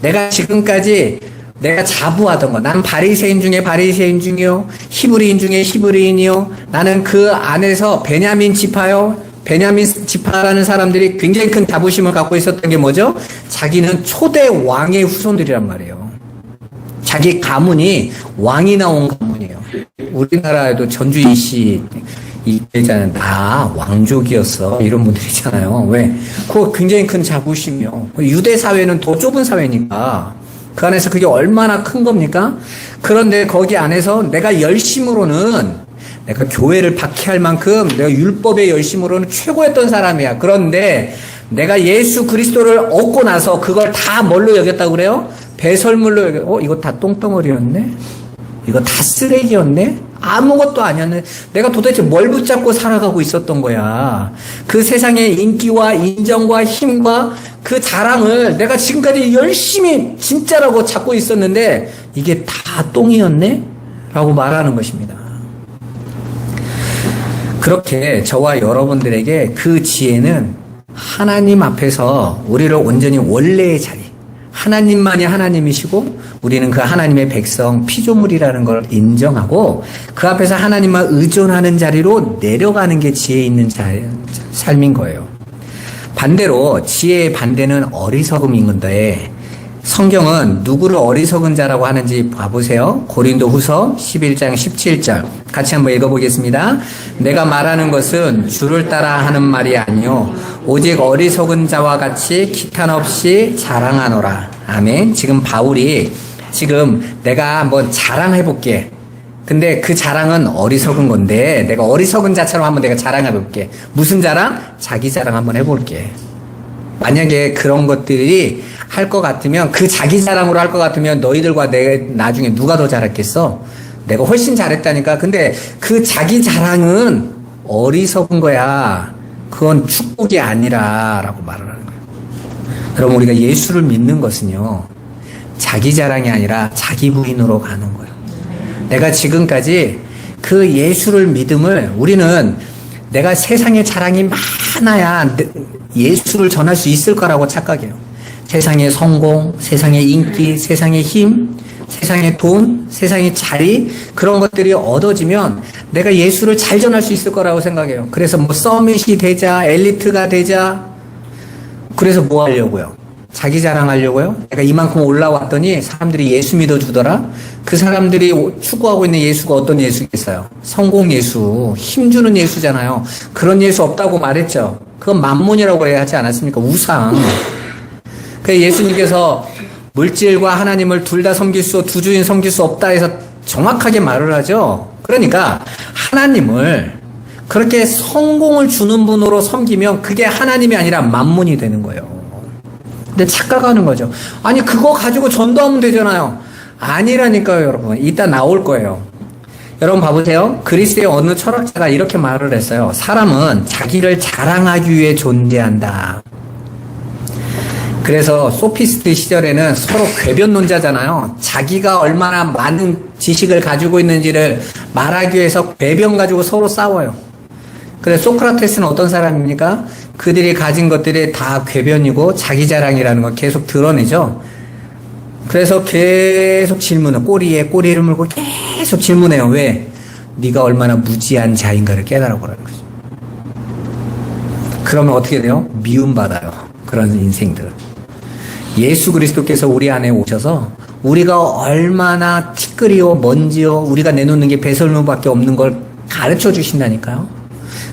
내가 지금까지 내가 자부하던 거, 난 바리새인 중에 바리새인 중이요, 히브리인 중에 히브리인이요, 나는 그 안에서 베냐민 지파요, 베냐민 지파라는 사람들이 굉장히 큰 자부심을 갖고 있었던 게 뭐죠? 자기는 초대 왕의 후손들이란 말이에요. 자기 가문이 왕이 나온 가문이에요. 우리나라에도 전주희 씨 있잖아요. 나 왕족이었어. 이런 분들 있잖아요. 왜? 그거 굉장히 큰 자부심이요. 유대 사회는 더 좁은 사회니까 그 안에서 그게 얼마나 큰 겁니까? 그런데 거기 안에서 내가 열심으로는 내가 교회를 박해할 만큼 내가 율법의 열심으로는 최고였던 사람이야. 그런데 내가 예수 그리스도를 얻고 나서 그걸 다 뭘로 여겼다고 그래요? 배설물로, 이거 다 똥덩어리였네? 이거 다 쓰레기였네? 아무것도 아니었네. 내가 도대체 뭘 붙잡고 살아가고 있었던 거야. 그 세상의 인기와 인정과 힘과 그 자랑을 내가 지금까지 열심히 진짜라고 찾고 있었는데 이게 다 똥이었네? 라고 말하는 것입니다. 그렇게 저와 여러분들에게 그 지혜는 하나님 앞에서 우리를 온전히 원래의 자리, 하나님만이 하나님이시고 우리는 그 하나님의 백성 피조물이라는 걸 인정하고 그 앞에서 하나님만 의존하는 자리로 내려가는 게 지혜 있는 삶인 거예요. 반대로 지혜의 반대는 어리석음인 건데 성경은 누구를 어리석은 자라고 하는지 봐보세요. 고린도후서 11장 17절 같이 한번 읽어보겠습니다. 내가 말하는 것은 주를 따라 하는 말이 아니요 오직 어리석은 자와 같이 기탄 없이 자랑하노라. 아멘. 지금 바울이 내가 한번 자랑해볼게. 근데 그 자랑은 어리석은 건데 내가 어리석은 자처럼 한번 내가 자랑해볼게. 무슨 자랑? 자기 자랑 한번 해볼게. 만약에 그런 것들이 할 것 같으면 그 자기 자랑으로 할 것 같으면 너희들과 내가 나중에 누가 더 잘했겠어? 내가 훨씬 잘했다니까. 근데 그 자기 자랑은 어리석은 거야. 그건 축복이 아니라 라고 말을 하는 거예요. 여러분 우리가 예수를 믿는 것은요 자기 자랑이 아니라 자기 부인으로 가는 거예요. 내가 지금까지 그 예수를 믿음을 우리는 내가 세상에 자랑이 많아야 예수를 전할 수 있을 거라고 착각해요. 세상의 성공, 세상의 인기, 세상의 힘, 세상의 돈, 세상의 자리 그런 것들이 얻어지면 내가 예수를 잘 전할 수 있을 거라고 생각해요. 그래서 뭐 서밋이 되자, 엘리트가 되자. 그래서 뭐 하려고요? 자기 자랑하려고요? 내가 이만큼 올라왔더니 사람들이 예수 믿어주더라? 그 사람들이 추구하고 있는 예수가 어떤 예수겠어요? 성공 예수, 힘주는 예수잖아요. 그런 예수 없다고 말했죠. 그건 만몬이라고 해야 하지 않았습니까? 우상. 그래서 예수님께서 물질과 하나님을 둘 다 두 주인 섬길 수 없다 해서 정확하게 말을 하죠. 그러니까 하나님을 그렇게 성공을 주는 분으로 섬기면 그게 하나님이 아니라 만몬이 되는 거예요. 근데 착각하는 거죠. 아니 그거 가지고 전도하면 되잖아요. 아니라니까요 여러분. 이따 나올 거예요. 여러분 봐보세요. 그리스의 어느 철학자가 이렇게 말을 했어요. 사람은 자기를 자랑하기 위해 존재한다. 그래서 소피스트 시절에는 서로 궤변론자잖아요. 자기가 얼마나 많은 지식을 가지고 있는지를 말하기 위해서 궤변 가지고 서로 싸워요. 그래서 소크라테스는 어떤 사람입니까? 그들이 가진 것들이 다 궤변이고 자기 자랑이라는 걸 계속 드러내죠. 그래서 계속 질문을 꼬리에 꼬리를 물고 계속 질문해요. 왜? 네가 얼마나 무지한 자인가를 깨달아보라는 거죠. 그러면 어떻게 돼요? 미움받아요. 그런 인생들은. 예수 그리스도께서 우리 안에 오셔서 우리가 얼마나 티끌이요 먼지요 우리가 내놓는 게 배설물밖에 없는 걸 가르쳐 주신다니까요.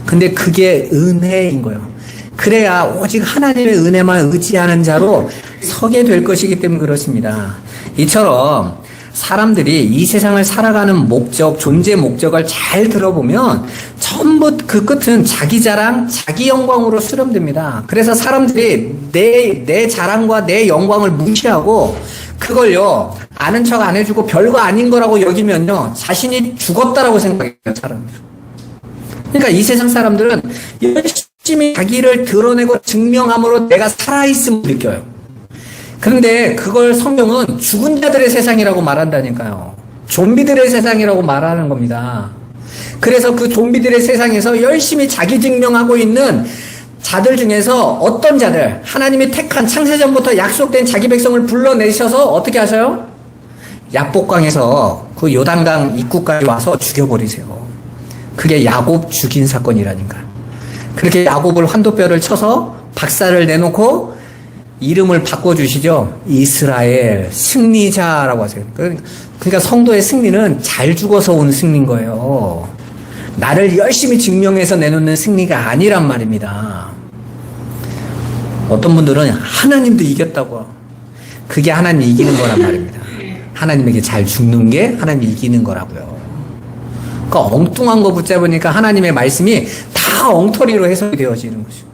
근데 그게 은혜인 거예요. 그래야 오직 하나님의 은혜만 의지하는 자로 서게 될 것이기 때문에 그렇습니다. 이처럼 사람들이 이 세상을 살아가는 목적, 존재 목적을 잘 들어보면 전부 그 끝은 자기 자랑, 자기 영광으로 수렴됩니다. 그래서 사람들이 내 자랑과 내 영광을 무시하고 그걸요 아는 척 안 해주고 별거 아닌 거라고 여기면요 자신이 죽었다라고 생각해요 사람들. 그러니까 이 세상 사람들은 열심히 자기를 드러내고 증명함으로 내가 살아있음을 느껴요. 그런데 그걸 성경은 죽은 자들의 세상이라고 말한다니까요. 좀비들의 세상이라고 말하는 겁니다. 그래서 그 좀비들의 세상에서 열심히 자기 증명하고 있는 자들 중에서 어떤 자들, 하나님이 택한 창세전부터 약속된 자기 백성을 불러내셔서 어떻게 하셔요? 약복강에서 그 요단강 입구까지 와서 죽여버리세요. 그게 야곱 죽인 사건이라니까. 그렇게 야곱을 환도뼈를 쳐서 박살을 내놓고 이름을 바꿔주시죠. 이스라엘 승리자라고 하세요. 그러니까 성도의 승리는 잘 죽어서 온 승리인 거예요. 나를 열심히 증명해서 내놓는 승리가 아니란 말입니다. 어떤 분들은 하나님도 이겼다고. 그게 하나님이 이기는 거란 말입니다. 하나님에게 잘 죽는 게 하나님이 이기는 거라고요. 그러니까 엉뚱한 거 붙잡으니까 하나님의 말씀이 다 엉터리로 해석이 되어지는 거죠.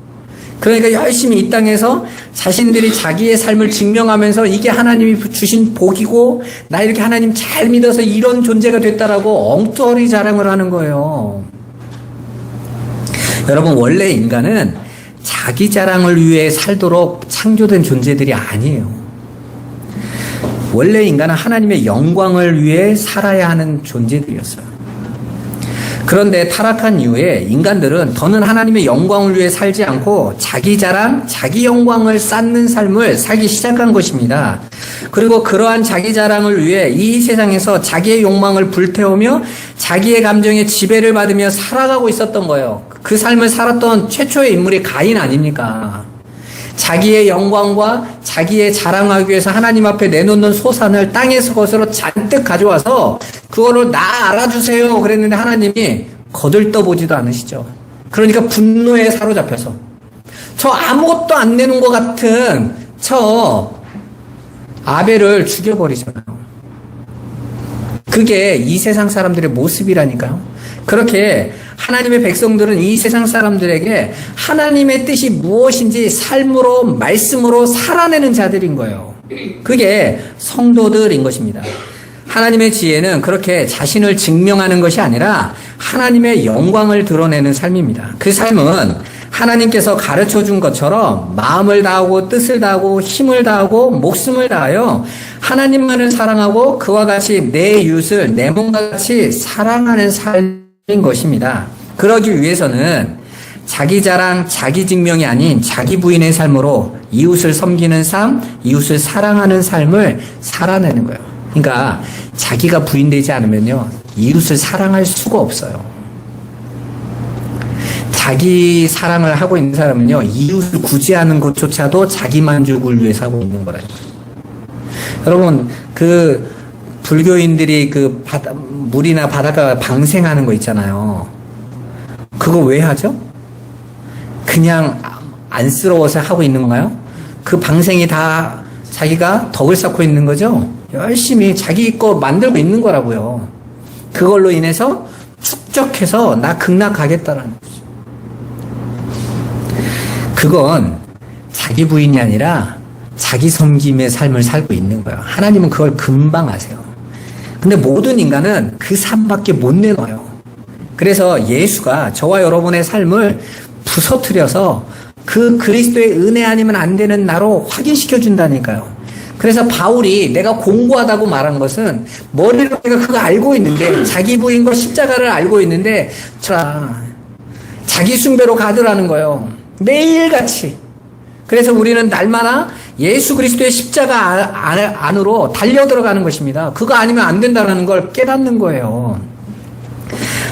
그러니까 열심히 이 땅에서 자신들이 자기의 삶을 증명하면서 이게 하나님이 주신 복이고 나 이렇게 하나님 잘 믿어서 이런 존재가 됐다라고 엉터리 자랑을 하는 거예요. 여러분, 원래 인간은 자기 자랑을 위해 살도록 창조된 존재들이 아니에요. 원래 인간은 하나님의 영광을 위해 살아야 하는 존재들이었어요. 그런데 타락한 이후에 인간들은 더는 하나님의 영광을 위해 살지 않고 자기 자랑, 자기 영광을 쌓는 삶을 살기 시작한 것입니다. 그리고 그러한 자기 자랑을 위해 이 세상에서 자기의 욕망을 불태우며 자기의 감정에 지배를 받으며 살아가고 있었던 거예요. 그 삶을 살았던 최초의 인물이 가인 아닙니까? 자기의 영광과 자기의 자랑하기 위해서 하나님 앞에 내놓는 소산을 땅에서 것으로 잔뜩 가져와서 그거를 나 알아주세요 그랬는데 하나님이 거들떠보지도 않으시죠. 그러니까 분노에 사로잡혀서 저 아무것도 안 내는 것 같은 저 아벨을 죽여버리잖아요. 그게 이 세상 사람들의 모습이라니까요. 그렇게 하나님의 백성들은 이 세상 사람들에게 하나님의 뜻이 무엇인지 삶으로, 말씀으로 살아내는 자들인 거예요. 그게 성도들인 것입니다. 하나님의 지혜는 그렇게 자신을 증명하는 것이 아니라 하나님의 영광을 드러내는 삶입니다. 그 삶은 하나님께서 가르쳐 준 것처럼 마음을 다하고 뜻을 다하고 힘을 다하고 목숨을 다하여 하나님만을 사랑하고 그와 같이 내 이웃을 내 몸과 같이 사랑하는 삶인 것입니다. 그러기 위해서는 자기 자랑, 자기 증명이 아닌 자기 부인의 삶으로 이웃을 섬기는 삶, 이웃을 사랑하는 삶을 살아내는 거예요. 그러니까 자기가 부인되지 않으면요, 이웃을 사랑할 수가 없어요. 자기 사랑을 하고 있는 사람은요, 이웃을 구제하는 것조차도 자기 만족을 위해서 하고 있는 거라니까요. 여러분, 그 불교인들이 그 물이나 바닷가 방생하는 거 있잖아요. 그거 왜 하죠? 그냥 안쓰러워서 하고 있는 건가요? 그 방생이 다 자기가 덕을 쌓고 있는 거죠? 열심히 자기 거 만들고 있는 거라고요. 그걸로 인해서 축적해서 나 극락하겠다라는 거죠. 그건 자기 부인이 아니라 자기 섬김의 삶을 살고 있는 거예요. 하나님은 그걸 금방 아세요. 근데 모든 인간은 그 삶밖에 못 내놔요. 그래서 예수가 저와 여러분의 삶을 부서뜨려서 그 그리스도의 은혜 아니면 안 되는 나로 확인시켜 준다니까요. 그래서 바울이 내가 공고하다고 말한 것은 머리로 내가 그거 알고 있는데 자기 부인과 십자가를 알고 있는데 자기 숭배로 가더라는 거예요. 매일같이. 그래서 우리는 날마다 예수 그리스도의 십자가 안으로 달려 들어가는 것입니다. 그거 아니면 안 된다는 걸 깨닫는 거예요.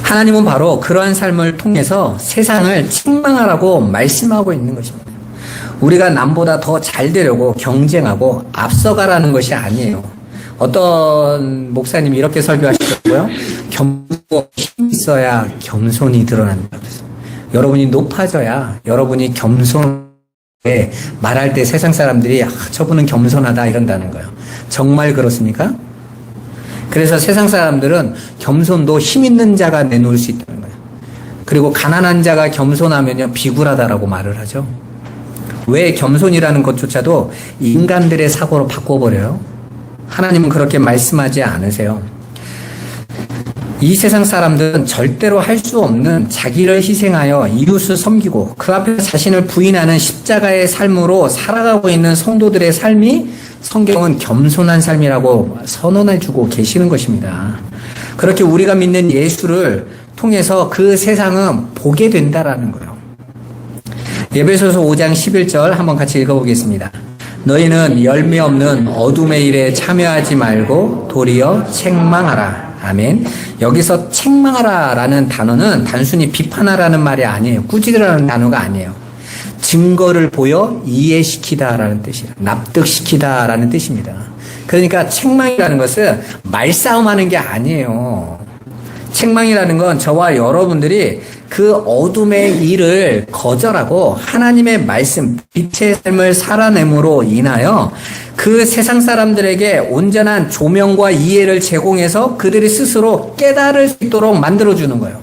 하나님은 바로 그러한 삶을 통해서 세상을 책망하라고 말씀하고 있는 것입니다. 우리가 남보다 더 잘 되려고 경쟁하고 앞서가라는 것이 아니에요. 어떤 목사님이 이렇게 설교하시더라고요. 겸손 힘이 있어야 겸손이 드러난다. 여러분이 높아져야 여러분이 겸손해 말할 때 세상 사람들이 저분은 겸손하다 이런다는 거예요. 정말 그렇습니까? 그래서 세상 사람들은 겸손도 힘 있는 자가 내놓을 수 있다는 거예요. 그리고 가난한 자가 겸손하면요 비굴하다라고 말을 하죠. 왜 겸손이라는 것조차도 인간들의 사고로 바꿔버려요? 하나님은 그렇게 말씀하지 않으세요. 이 세상 사람들은 절대로 할 수 없는 자기를 희생하여 이웃을 섬기고 그 앞에 자신을 부인하는 십자가의 삶으로 살아가고 있는 성도들의 삶이 성경은 겸손한 삶이라고 선언해주고 계시는 것입니다. 그렇게 우리가 믿는 예수를 통해서 그 세상은 보게 된다라는 거예요. 에베소서 5장 11절 한번 같이 읽어보겠습니다. 너희는 열매 없는 어둠의 일에 참여하지 말고 도리어 책망하라. 아멘. 여기서 책망하라라는 단어는 단순히 비판하라는 말이 아니에요. 꾸짖으라는 단어가 아니에요. 증거를 보여 이해시키다라는 뜻이에요. 납득시키다라는 뜻입니다. 그러니까 책망이라는 것은 말싸움하는 게 아니에요. 책망이라는 건 저와 여러분들이 그 어둠의 일을 거절하고 하나님의 말씀, 빛의 삶을 살아냄으로 인하여 그 세상 사람들에게 온전한 조명과 이해를 제공해서 그들이 스스로 깨달을 수 있도록 만들어주는 거예요.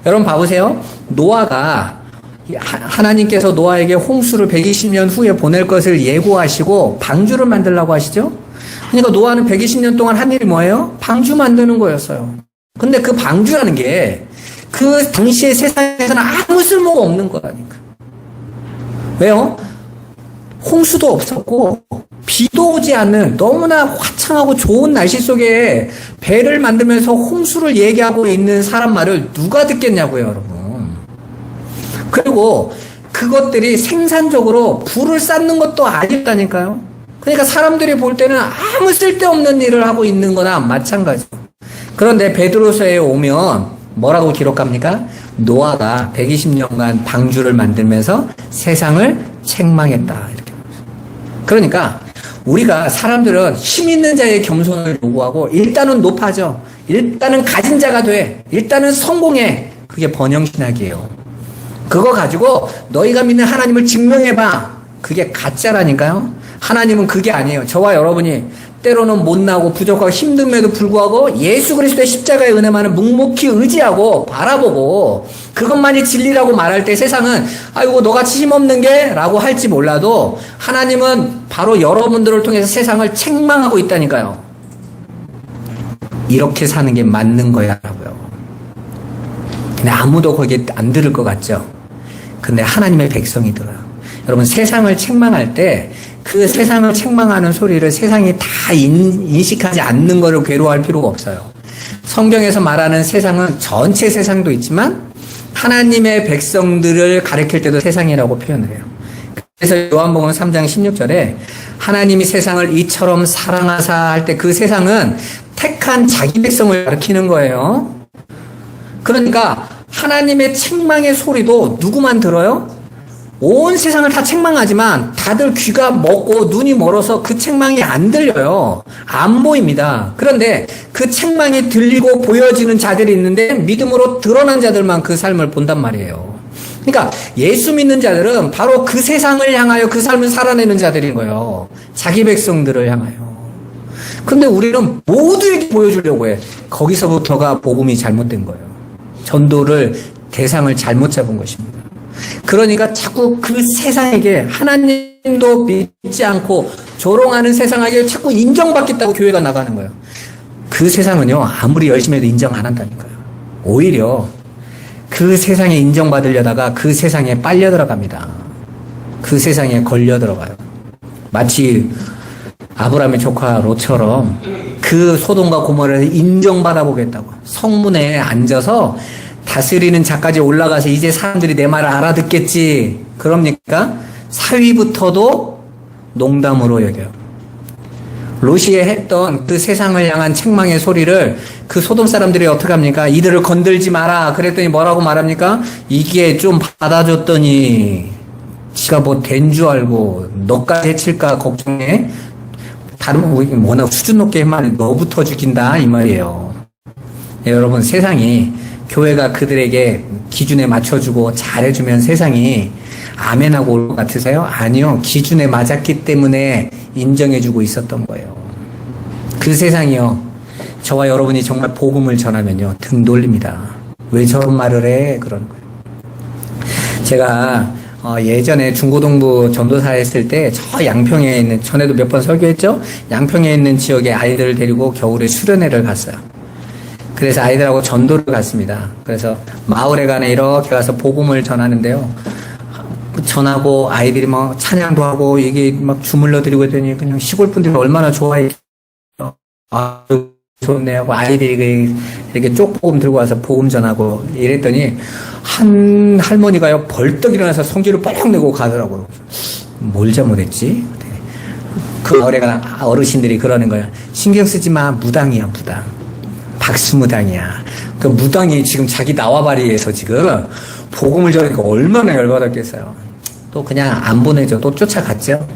여러분 봐보세요. 노아가 하나님께서 노아에게 홍수를 120년 후에 보낼 것을 예고하시고 방주를 만들라고 하시죠? 그러니까 노아는 120년 동안 한 일이 뭐예요? 방주 만드는 거였어요. 근데 그 방주라는 게 그 당시의 세상에서는 아무 쓸모가 없는 거라니까. 왜요? 홍수도 없었고 비도 오지 않는 너무나 화창하고 좋은 날씨 속에 배를 만들면서 홍수를 얘기하고 있는 사람 말을 누가 듣겠냐고요, 여러분. 그리고 그것들이 생산적으로 불을 쌓는 것도 아니었다니까요. 그러니까 사람들이 볼 때는 아무 쓸데없는 일을 하고 있는 거나 마찬가지죠. 그런데 베드로서에 오면 뭐라고 기록합니까? 노아가 120년간 방주를 만들면서 세상을 책망했다. 이렇게. 그러니까 우리가 사람들은 힘 있는 자의 겸손을 요구하고 일단은 높아져. 일단은 가진 자가 돼. 일단은 성공해. 그게 번영신학이에요. 그거 가지고 너희가 믿는 하나님을 증명해봐. 그게 가짜라니까요. 하나님은 그게 아니에요. 저와 여러분이 때로는 못나고 부족하고 힘듦에도 불구하고 예수 그리스도의 십자가의 은혜만을 묵묵히 의지하고 바라보고 그것만이 진리라고 말할 때 세상은 아이고 너같이 힘없는 게 라고 할지 몰라도 하나님은 바로 여러분들을 통해서 세상을 책망하고 있다니까요. 이렇게 사는 게 맞는 거야 라고요. 근데 아무도 거기에 안 들을 것 같죠. 근데 하나님의 백성이 들어요. 여러분 세상을 책망할 때 그 세상을 책망하는 소리를 세상이 다 인식하지 않는 거를 괴로워할 필요가 없어요. 성경에서 말하는 세상은 전체 세상도 있지만 하나님의 백성들을 가리킬 때도 세상이라고 표현을 해요. 그래서 요한복음 3장 16절에 하나님이 세상을 이처럼 사랑하사 할 때 그 세상은 택한 자기 백성을 가리키는 거예요. 그러니까 하나님의 책망의 소리도 누구만 들어요? 온 세상을 다 책망하지만 다들 귀가 먹고 눈이 멀어서 그 책망이 안 들려요. 안 보입니다. 그런데 그 책망이 들리고 보여지는 자들이 있는데 믿음으로 드러난 자들만 그 삶을 본단 말이에요. 그러니까 예수 믿는 자들은 바로 그 세상을 향하여 그 삶을 살아내는 자들인 거예요. 자기 백성들을 향하여. 근데 우리는 모두에게 보여주려고 해. 거기서부터가 복음이 잘못된 거예요. 전도를 대상을 잘못 잡은 것입니다. 그러니까 자꾸 그 세상에게 하나님도 믿지 않고 조롱하는 세상에게 자꾸 인정받겠다고 교회가 나가는 거예요. 그 세상은요 아무리 열심히 해도 인정 안 한다니까요. 오히려 그 세상에 인정받으려다가 그 세상에 빨려 들어갑니다. 그 세상에 걸려 들어가요. 마치 아브라함의 조카 롯처럼 그 소돔과 고모라를 인정받아 보겠다고 성문에 앉아서 다스리는 자까지 올라가서 이제 사람들이 내 말을 알아듣겠지. 그럽니까? 사위부터도 농담으로 여겨요. 롯이 했던 그 세상을 향한 책망의 소리를 그 소돔 사람들이 어떻게 합니까? 이들을 건들지 마라. 그랬더니 뭐라고 말합니까? 이게 좀 받아줬더니 지가 뭐 된 줄 알고 너까지 해칠까 걱정해. 다른 뭐나 수준 높게 말 너부터 죽인다 이 말이에요. 네, 여러분 세상이 교회가 그들에게 기준에 맞춰주고 잘해주면 세상이 아멘하고 올 것 같으세요? 아니요. 기준에 맞았기 때문에 인정해주고 있었던 거예요. 그 세상이요. 저와 여러분이 정말 복음을 전하면요. 등 돌립니다. 왜 저런 말을 해? 그러는 거예요. 제가 예전에 중고등부 전도사 했을 때 저 양평에 있는, 전에도 몇 번 설교했죠? 양평에 있는 지역에 아이들을 데리고 겨울에 수련회를 갔어요. 그래서 아이들하고 전도를 갔습니다. 그래서 마을에 가네 이렇게 가서 복음을 전하는데요. 전하고 아이들이 막 찬양도 하고 이게 막 주물러 드리고 했더니 그냥 시골 분들이 얼마나 좋아해. 아, 좋네 하고 아이들이 이렇게 쪽복음 들고 와서 복음 전하고 이랬더니 한 할머니가요 벌떡 일어나서 성질을 뻥 내고 가더라고요. 뭘 잘못했지? 그 마을에 가는 어르신들이 그러는 거야. 신경 쓰지 마. 무당이야, 무당. 박수무당이야. 그 무당이 지금 자기 나와바리에서 지금 복음을 전하니까 얼마나 열받았겠어요. 또 그냥 안 보내줘. 또 쫓아갔죠.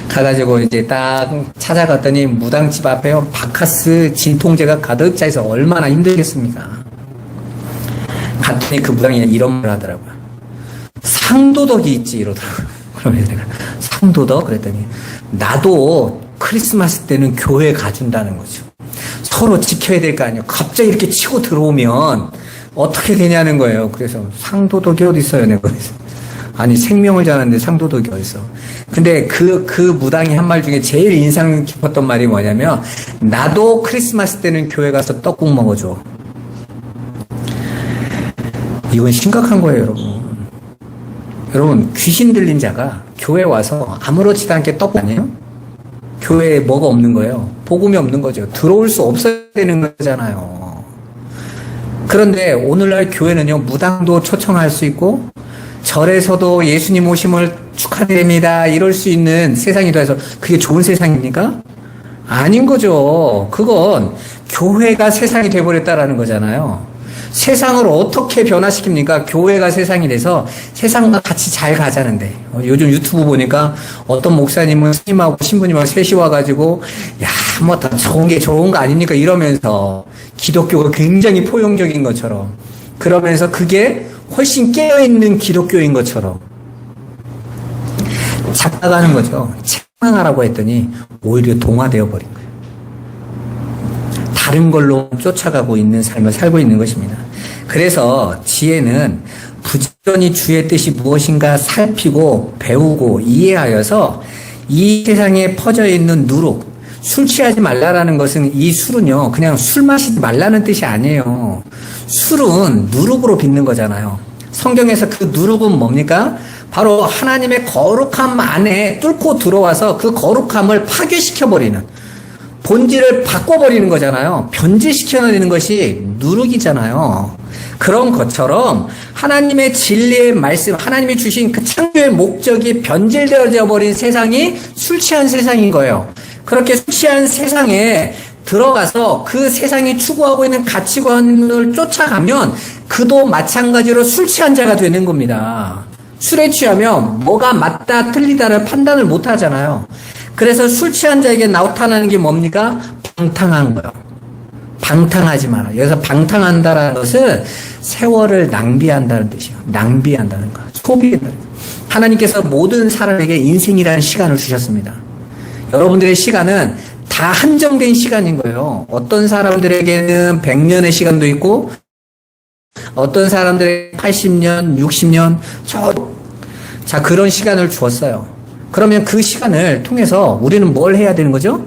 가가지고 이제 딱 찾아갔더니 무당집 앞에 바카스 진통제가 가득 차있어. 얼마나 힘들겠습니까. 갔더니 그 무당이 이런 말 하더라고요. 상도덕이 있지 이러더라고요. 그러면 내가 상도덕? 그랬더니 나도 크리스마스 때는 교회 가준다는 거죠. 서로 지켜야 될 거 아니에요. 갑자기 이렇게 치고 들어오면 어떻게 되냐는 거예요. 그래서 상도덕이 어디 있어요, 내가. 아니, 생명을 자는데 상도덕이 어디 있어. 근데 그 무당이 한 말 중에 제일 인상 깊었던 말이 뭐냐면, 나도 크리스마스 때는 교회 가서 떡국 먹어줘. 이건 심각한 거예요, 여러분. 여러분, 귀신 들린 자가 교회 와서 아무렇지도 않게 떡국 아니에요? 교회에 뭐가 없는 거예요? 복음이 없는 거죠. 들어올 수 없어야 되는 거잖아요. 그런데 오늘날 교회는요, 무당도 초청할 수 있고, 절에서도 예수님 오심을 축하드립니다, 이럴 수 있는 세상이 돼서 그게 좋은 세상입니까? 아닌 거죠. 그건 교회가 세상이 돼버렸다라는 거잖아요. 세상을 어떻게 변화시킵니까? 교회가 세상이 돼서 세상과 같이 잘 가자는데. 요즘 유튜브 보니까 어떤 목사님은 스님하고 신부님하고 셋이 와가지고, 야, 뭐 더 좋은 게 좋은 거 아닙니까? 이러면서 기독교가 굉장히 포용적인 것처럼. 그러면서 그게 훨씬 깨어있는 기독교인 것처럼 작다가는 거죠. 책망하라고 했더니 오히려 동화되어 버린 거예요. 다른 걸로 쫓아가고 있는 삶을 살고 있는 것입니다. 그래서 지혜는 부지런히 주의 뜻이 무엇인가 살피고 배우고 이해하여서 이 세상에 퍼져 있는 누룩, 술 취하지 말라라는 것은, 이 술은요, 그냥 술 마시지 말라는 뜻이 아니에요. 술은 누룩으로 빚는 거잖아요. 성경에서 그 누룩은 뭡니까? 바로 하나님의 거룩함 안에 뚫고 들어와서 그 거룩함을 파괴시켜버리는, 본질을 바꿔버리는 거잖아요. 변질시켜내는 것이 누룩이잖아요. 그런 것처럼 하나님의 진리의 말씀, 하나님이 주신 그 창조의 목적이 변질되어져 버린 세상이 술 취한 세상인 거예요. 그렇게 술 취한 세상에 들어가서 그 세상이 추구하고 있는 가치관을 쫓아가면 그도 마찬가지로 술 취한 자가 되는 겁니다. 술에 취하면 뭐가 맞다 틀리다를 판단을 못 하잖아요. 그래서 술 취한 자에게 나타나는 게 뭡니까? 방탕한 거예요. 방탕하지 마라. 여기서 방탕한다라는 것은 세월을 낭비한다는 뜻이에요. 낭비한다는 거. 소비한다는 거. 하나님께서 모든 사람에게 인생이라는 시간을 주셨습니다. 여러분들의 시간은 다 한정된 시간인 거예요. 어떤 사람들에게는 100년의 시간도 있고, 어떤 사람들에게 80년, 60년, 자, 그런 시간을 주었어요. 그러면 그 시간을 통해서 우리는 뭘 해야 되는 거죠?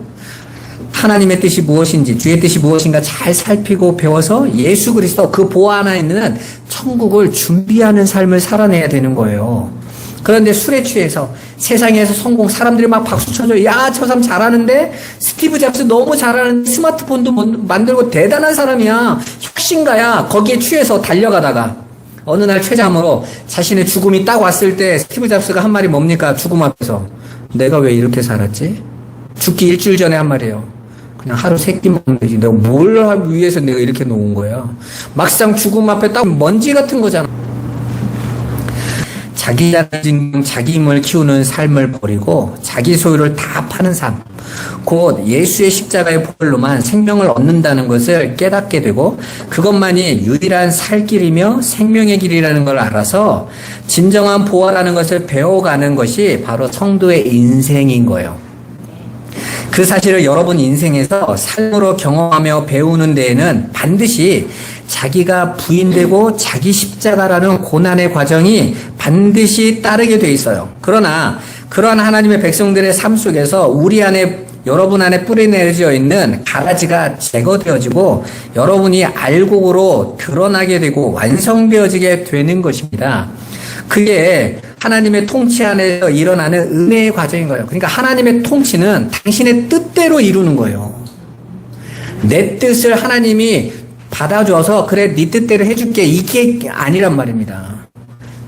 하나님의 뜻이 무엇인지, 주의 뜻이 무엇인가 잘 살피고 배워서 예수 그리스도 그 보아 안에 있는 천국을 준비하는 삶을 살아내야 되는 거예요. 그런데 술에 취해서 세상에서 성공, 사람들이 막 박수 쳐줘. 야, 저 사람 잘하는데? 스티브 잡스 너무 잘하는데 스마트폰도 만들고 대단한 사람이야. 혁신가야. 거기에 취해서 달려가다가 어느 날 최장으로 자신의 죽음이 딱 왔을 때 스티브 잡스가 한 말이 뭡니까? 죽음 앞에서. 내가 왜 이렇게 살았지? 죽기 일주일 전에 한 말이에요. 그냥 하루 3끼 먹는 거지. 내가 뭘 하기 위해서 내가 이렇게 놓은 거야. 막상 죽음 앞에 딱 먼지 같은 거잖아. 자기 자신, 자기 힘을 키우는 삶을 버리고 자기 소유를 다 파는 삶, 곧 예수의 십자가의 보혈로만 생명을 얻는다는 것을 깨닫게 되고 그것만이 유일한 살 길이며 생명의 길이라는 걸 알아서 진정한 보화라는 것을 배워가는 것이 바로 성도의 인생인 거예요. 그 사실을 여러분 인생에서 삶으로 경험하며 배우는 데에는 반드시 자기가 부인되고 자기 십자가라는 고난의 과정이 반드시 따르게 돼 있어요. 그러나 그러한 하나님의 백성들의 삶 속에서 우리 안에, 여러분 안에 뿌리내려져 있는 가라지가 제거되어지고 여러분이 알곡으로 드러나게 되고 완성되어지게 되는 것입니다. 그게 하나님의 통치 안에서 일어나는 은혜의 과정인 거예요. 그러니까 하나님의 통치는 당신의 뜻대로 이루는 거예요. 내 뜻을 하나님이 받아줘서 그래 네 뜻대로 해줄게, 이게 아니란 말입니다.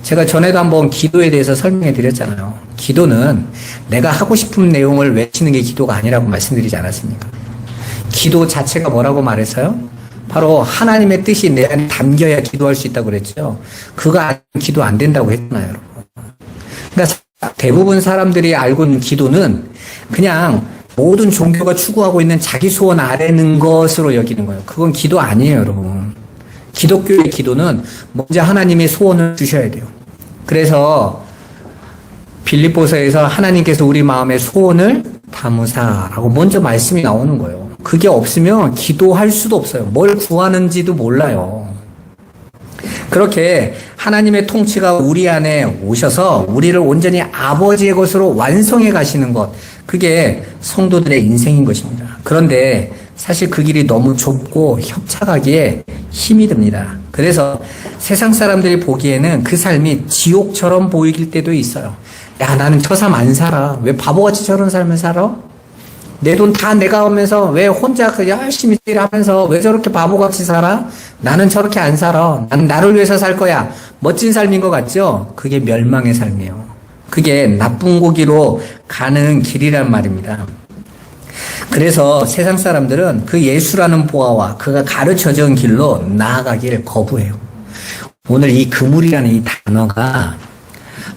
제가 전에도 한번 기도에 대해서 설명해 드렸잖아요. 기도는 내가 하고 싶은 내용을 외치는 게 기도가 아니라고 말씀드리지 않았습니까? 기도 자체가 뭐라고 말했어요? 바로 하나님의 뜻이 내 안에 담겨야 기도할 수 있다고 그랬죠. 그거 아니면 기도 안 된다고 했잖아요, 여러분. 그러니까 대부분 사람들이 알고 있는 기도는 그냥 모든 종교가 추구하고 있는 자기 소원 아래는 것으로 여기는 거예요. 그건 기도 아니에요, 여러분. 기독교의 기도는 먼저 하나님의 소원을 주셔야 돼요. 그래서 빌립보서에서 하나님께서 우리 마음의 소원을 담으사라고 먼저 말씀이 나오는 거예요. 그게 없으면 기도할 수도 없어요. 뭘 구하는지도 몰라요. 그렇게 하나님의 통치가 우리 안에 오셔서 우리를 온전히 아버지의 것으로 완성해 가시는 것, 그게 성도들의 인생인 것입니다. 그런데 사실 그 길이 너무 좁고 협착하기에 힘이 듭니다. 그래서 세상 사람들이 보기에는 그 삶이 지옥처럼 보일 때도 있어요. 야, 나는 저 삶 안 살아. 왜 바보같이 저런 삶을 살아? 내 돈 다 내가 오면서 왜 혼자 그 열심히 일하면서 왜 저렇게 바보같이 살아? 나는 저렇게 안 살아. 난 나를 위해서 살 거야. 멋진 삶인 것 같죠? 그게 멸망의 삶이에요. 그게 나쁜 고기로 가는 길이란 말입니다. 그래서 세상 사람들은 그 예수라는 보아와 그가 가르쳐준 길로 나아가기를 거부해요. 오늘 이 그물이라는 이 단어가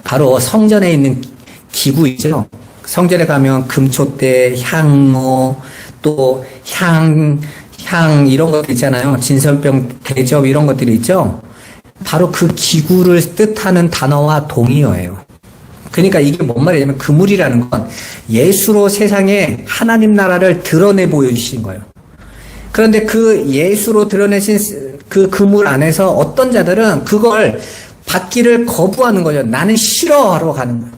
바로 성전에 있는 기구이죠. 성전에 가면 금촛대, 향로, 또 향 이런 것들 있잖아요. 진설병, 대접 이런 것들이 있죠. 바로 그 기구를 뜻하는 단어와 동의어예요. 그러니까 이게 뭔 말이냐면 그물이라는 건 예수로 세상에 하나님 나라를 드러내 보여주신 거예요. 그런데 그 예수로 드러내신 그 그물 안에서 어떤 자들은 그걸 받기를 거부하는 거죠. 나는 싫어하러 가는 거예요.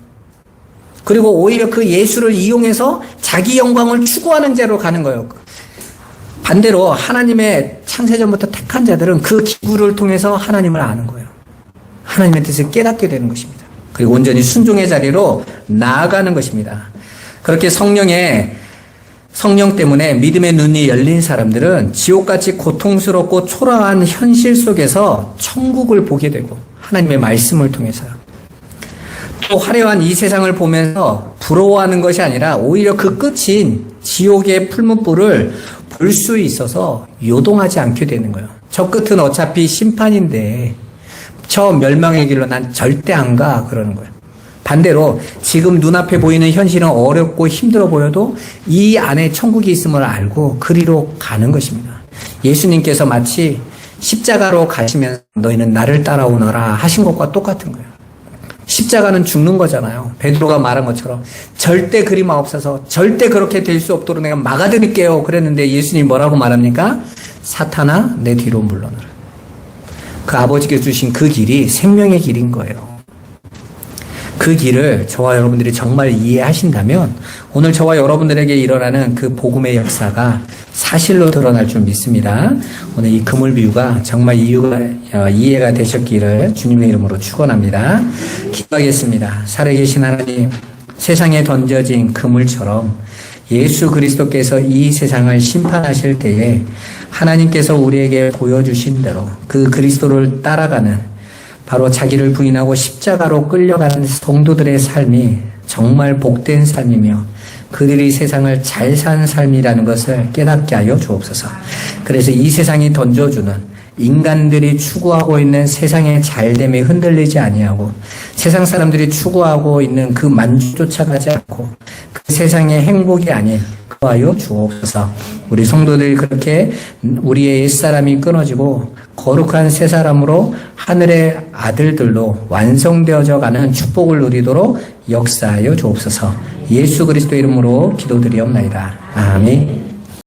그리고 오히려 그 예수를 이용해서 자기 영광을 추구하는 자로 가는 거예요. 반대로 하나님의 창세전부터 택한 자들은 그 기구를 통해서 하나님을 아는 거예요. 하나님의 뜻을 깨닫게 되는 것입니다. 그리고 온전히 순종의 자리로 나아가는 것입니다. 그렇게 성령 때문에 믿음의 눈이 열린 사람들은 지옥같이 고통스럽고 초라한 현실 속에서 천국을 보게 되고 하나님의 말씀을 통해서요. 또 화려한 이 세상을 보면서 부러워하는 것이 아니라 오히려 그 끝인 지옥의 풀무불을 볼 수 있어서 요동하지 않게 되는 거예요. 저 끝은 어차피 심판인데 저 멸망의 길로 난 절대 안 가 그러는 거예요. 반대로 지금 눈앞에 보이는 현실은 어렵고 힘들어 보여도 이 안에 천국이 있음을 알고 그리로 가는 것입니다. 예수님께서 마치 십자가로 가시면서 너희는 나를 따라오너라 하신 것과 똑같은 거예요. 십자가는 죽는 거잖아요. 베드로가 말한 것처럼 절대 그리 마옵소서, 절대 그렇게 될 수 없도록 내가 막아드릴게요 그랬는데 예수님 뭐라고 말합니까? 사탄아 내 뒤로 물러나라. 그 아버지께 주신 그 길이 생명의 길인 거예요. 그 길을 저와 여러분들이 정말 이해하신다면 오늘 저와 여러분들에게 일어나는 그 복음의 역사가 사실로 드러날 줄 믿습니다. 오늘 이 그물 비유가 정말 이해가 되셨기를 주님의 이름으로 축원합니다. 기도하겠습니다. 살아계신 하나님, 세상에 던져진 그물처럼 예수 그리스도께서 이 세상을 심판하실 때에 하나님께서 우리에게 보여주신 대로 그 그리스도를 따라가는 바로 자기를 부인하고 십자가로 끌려가는 성도들의 삶이 정말 복된 삶이며 그들이 세상을 잘 산 삶이라는 것을 깨닫게 하여 주옵소서. 그래서 이 세상이 던져주는 인간들이 추구하고 있는 세상의 잘됨에 흔들리지 아니하고 세상 사람들이 추구하고 있는 그 만족 쫓아가지 않고 그 세상의 행복이 아닌 그하여 주옵소서. 우리 성도들이 그렇게 우리의 옛사람이 끊어지고 거룩한 새 사람으로 하늘의 아들들로 완성되어져 가는 축복을 누리도록 역사하여 주옵소서. 예수 그리스도 이름으로 기도드리옵나이다. 아멘.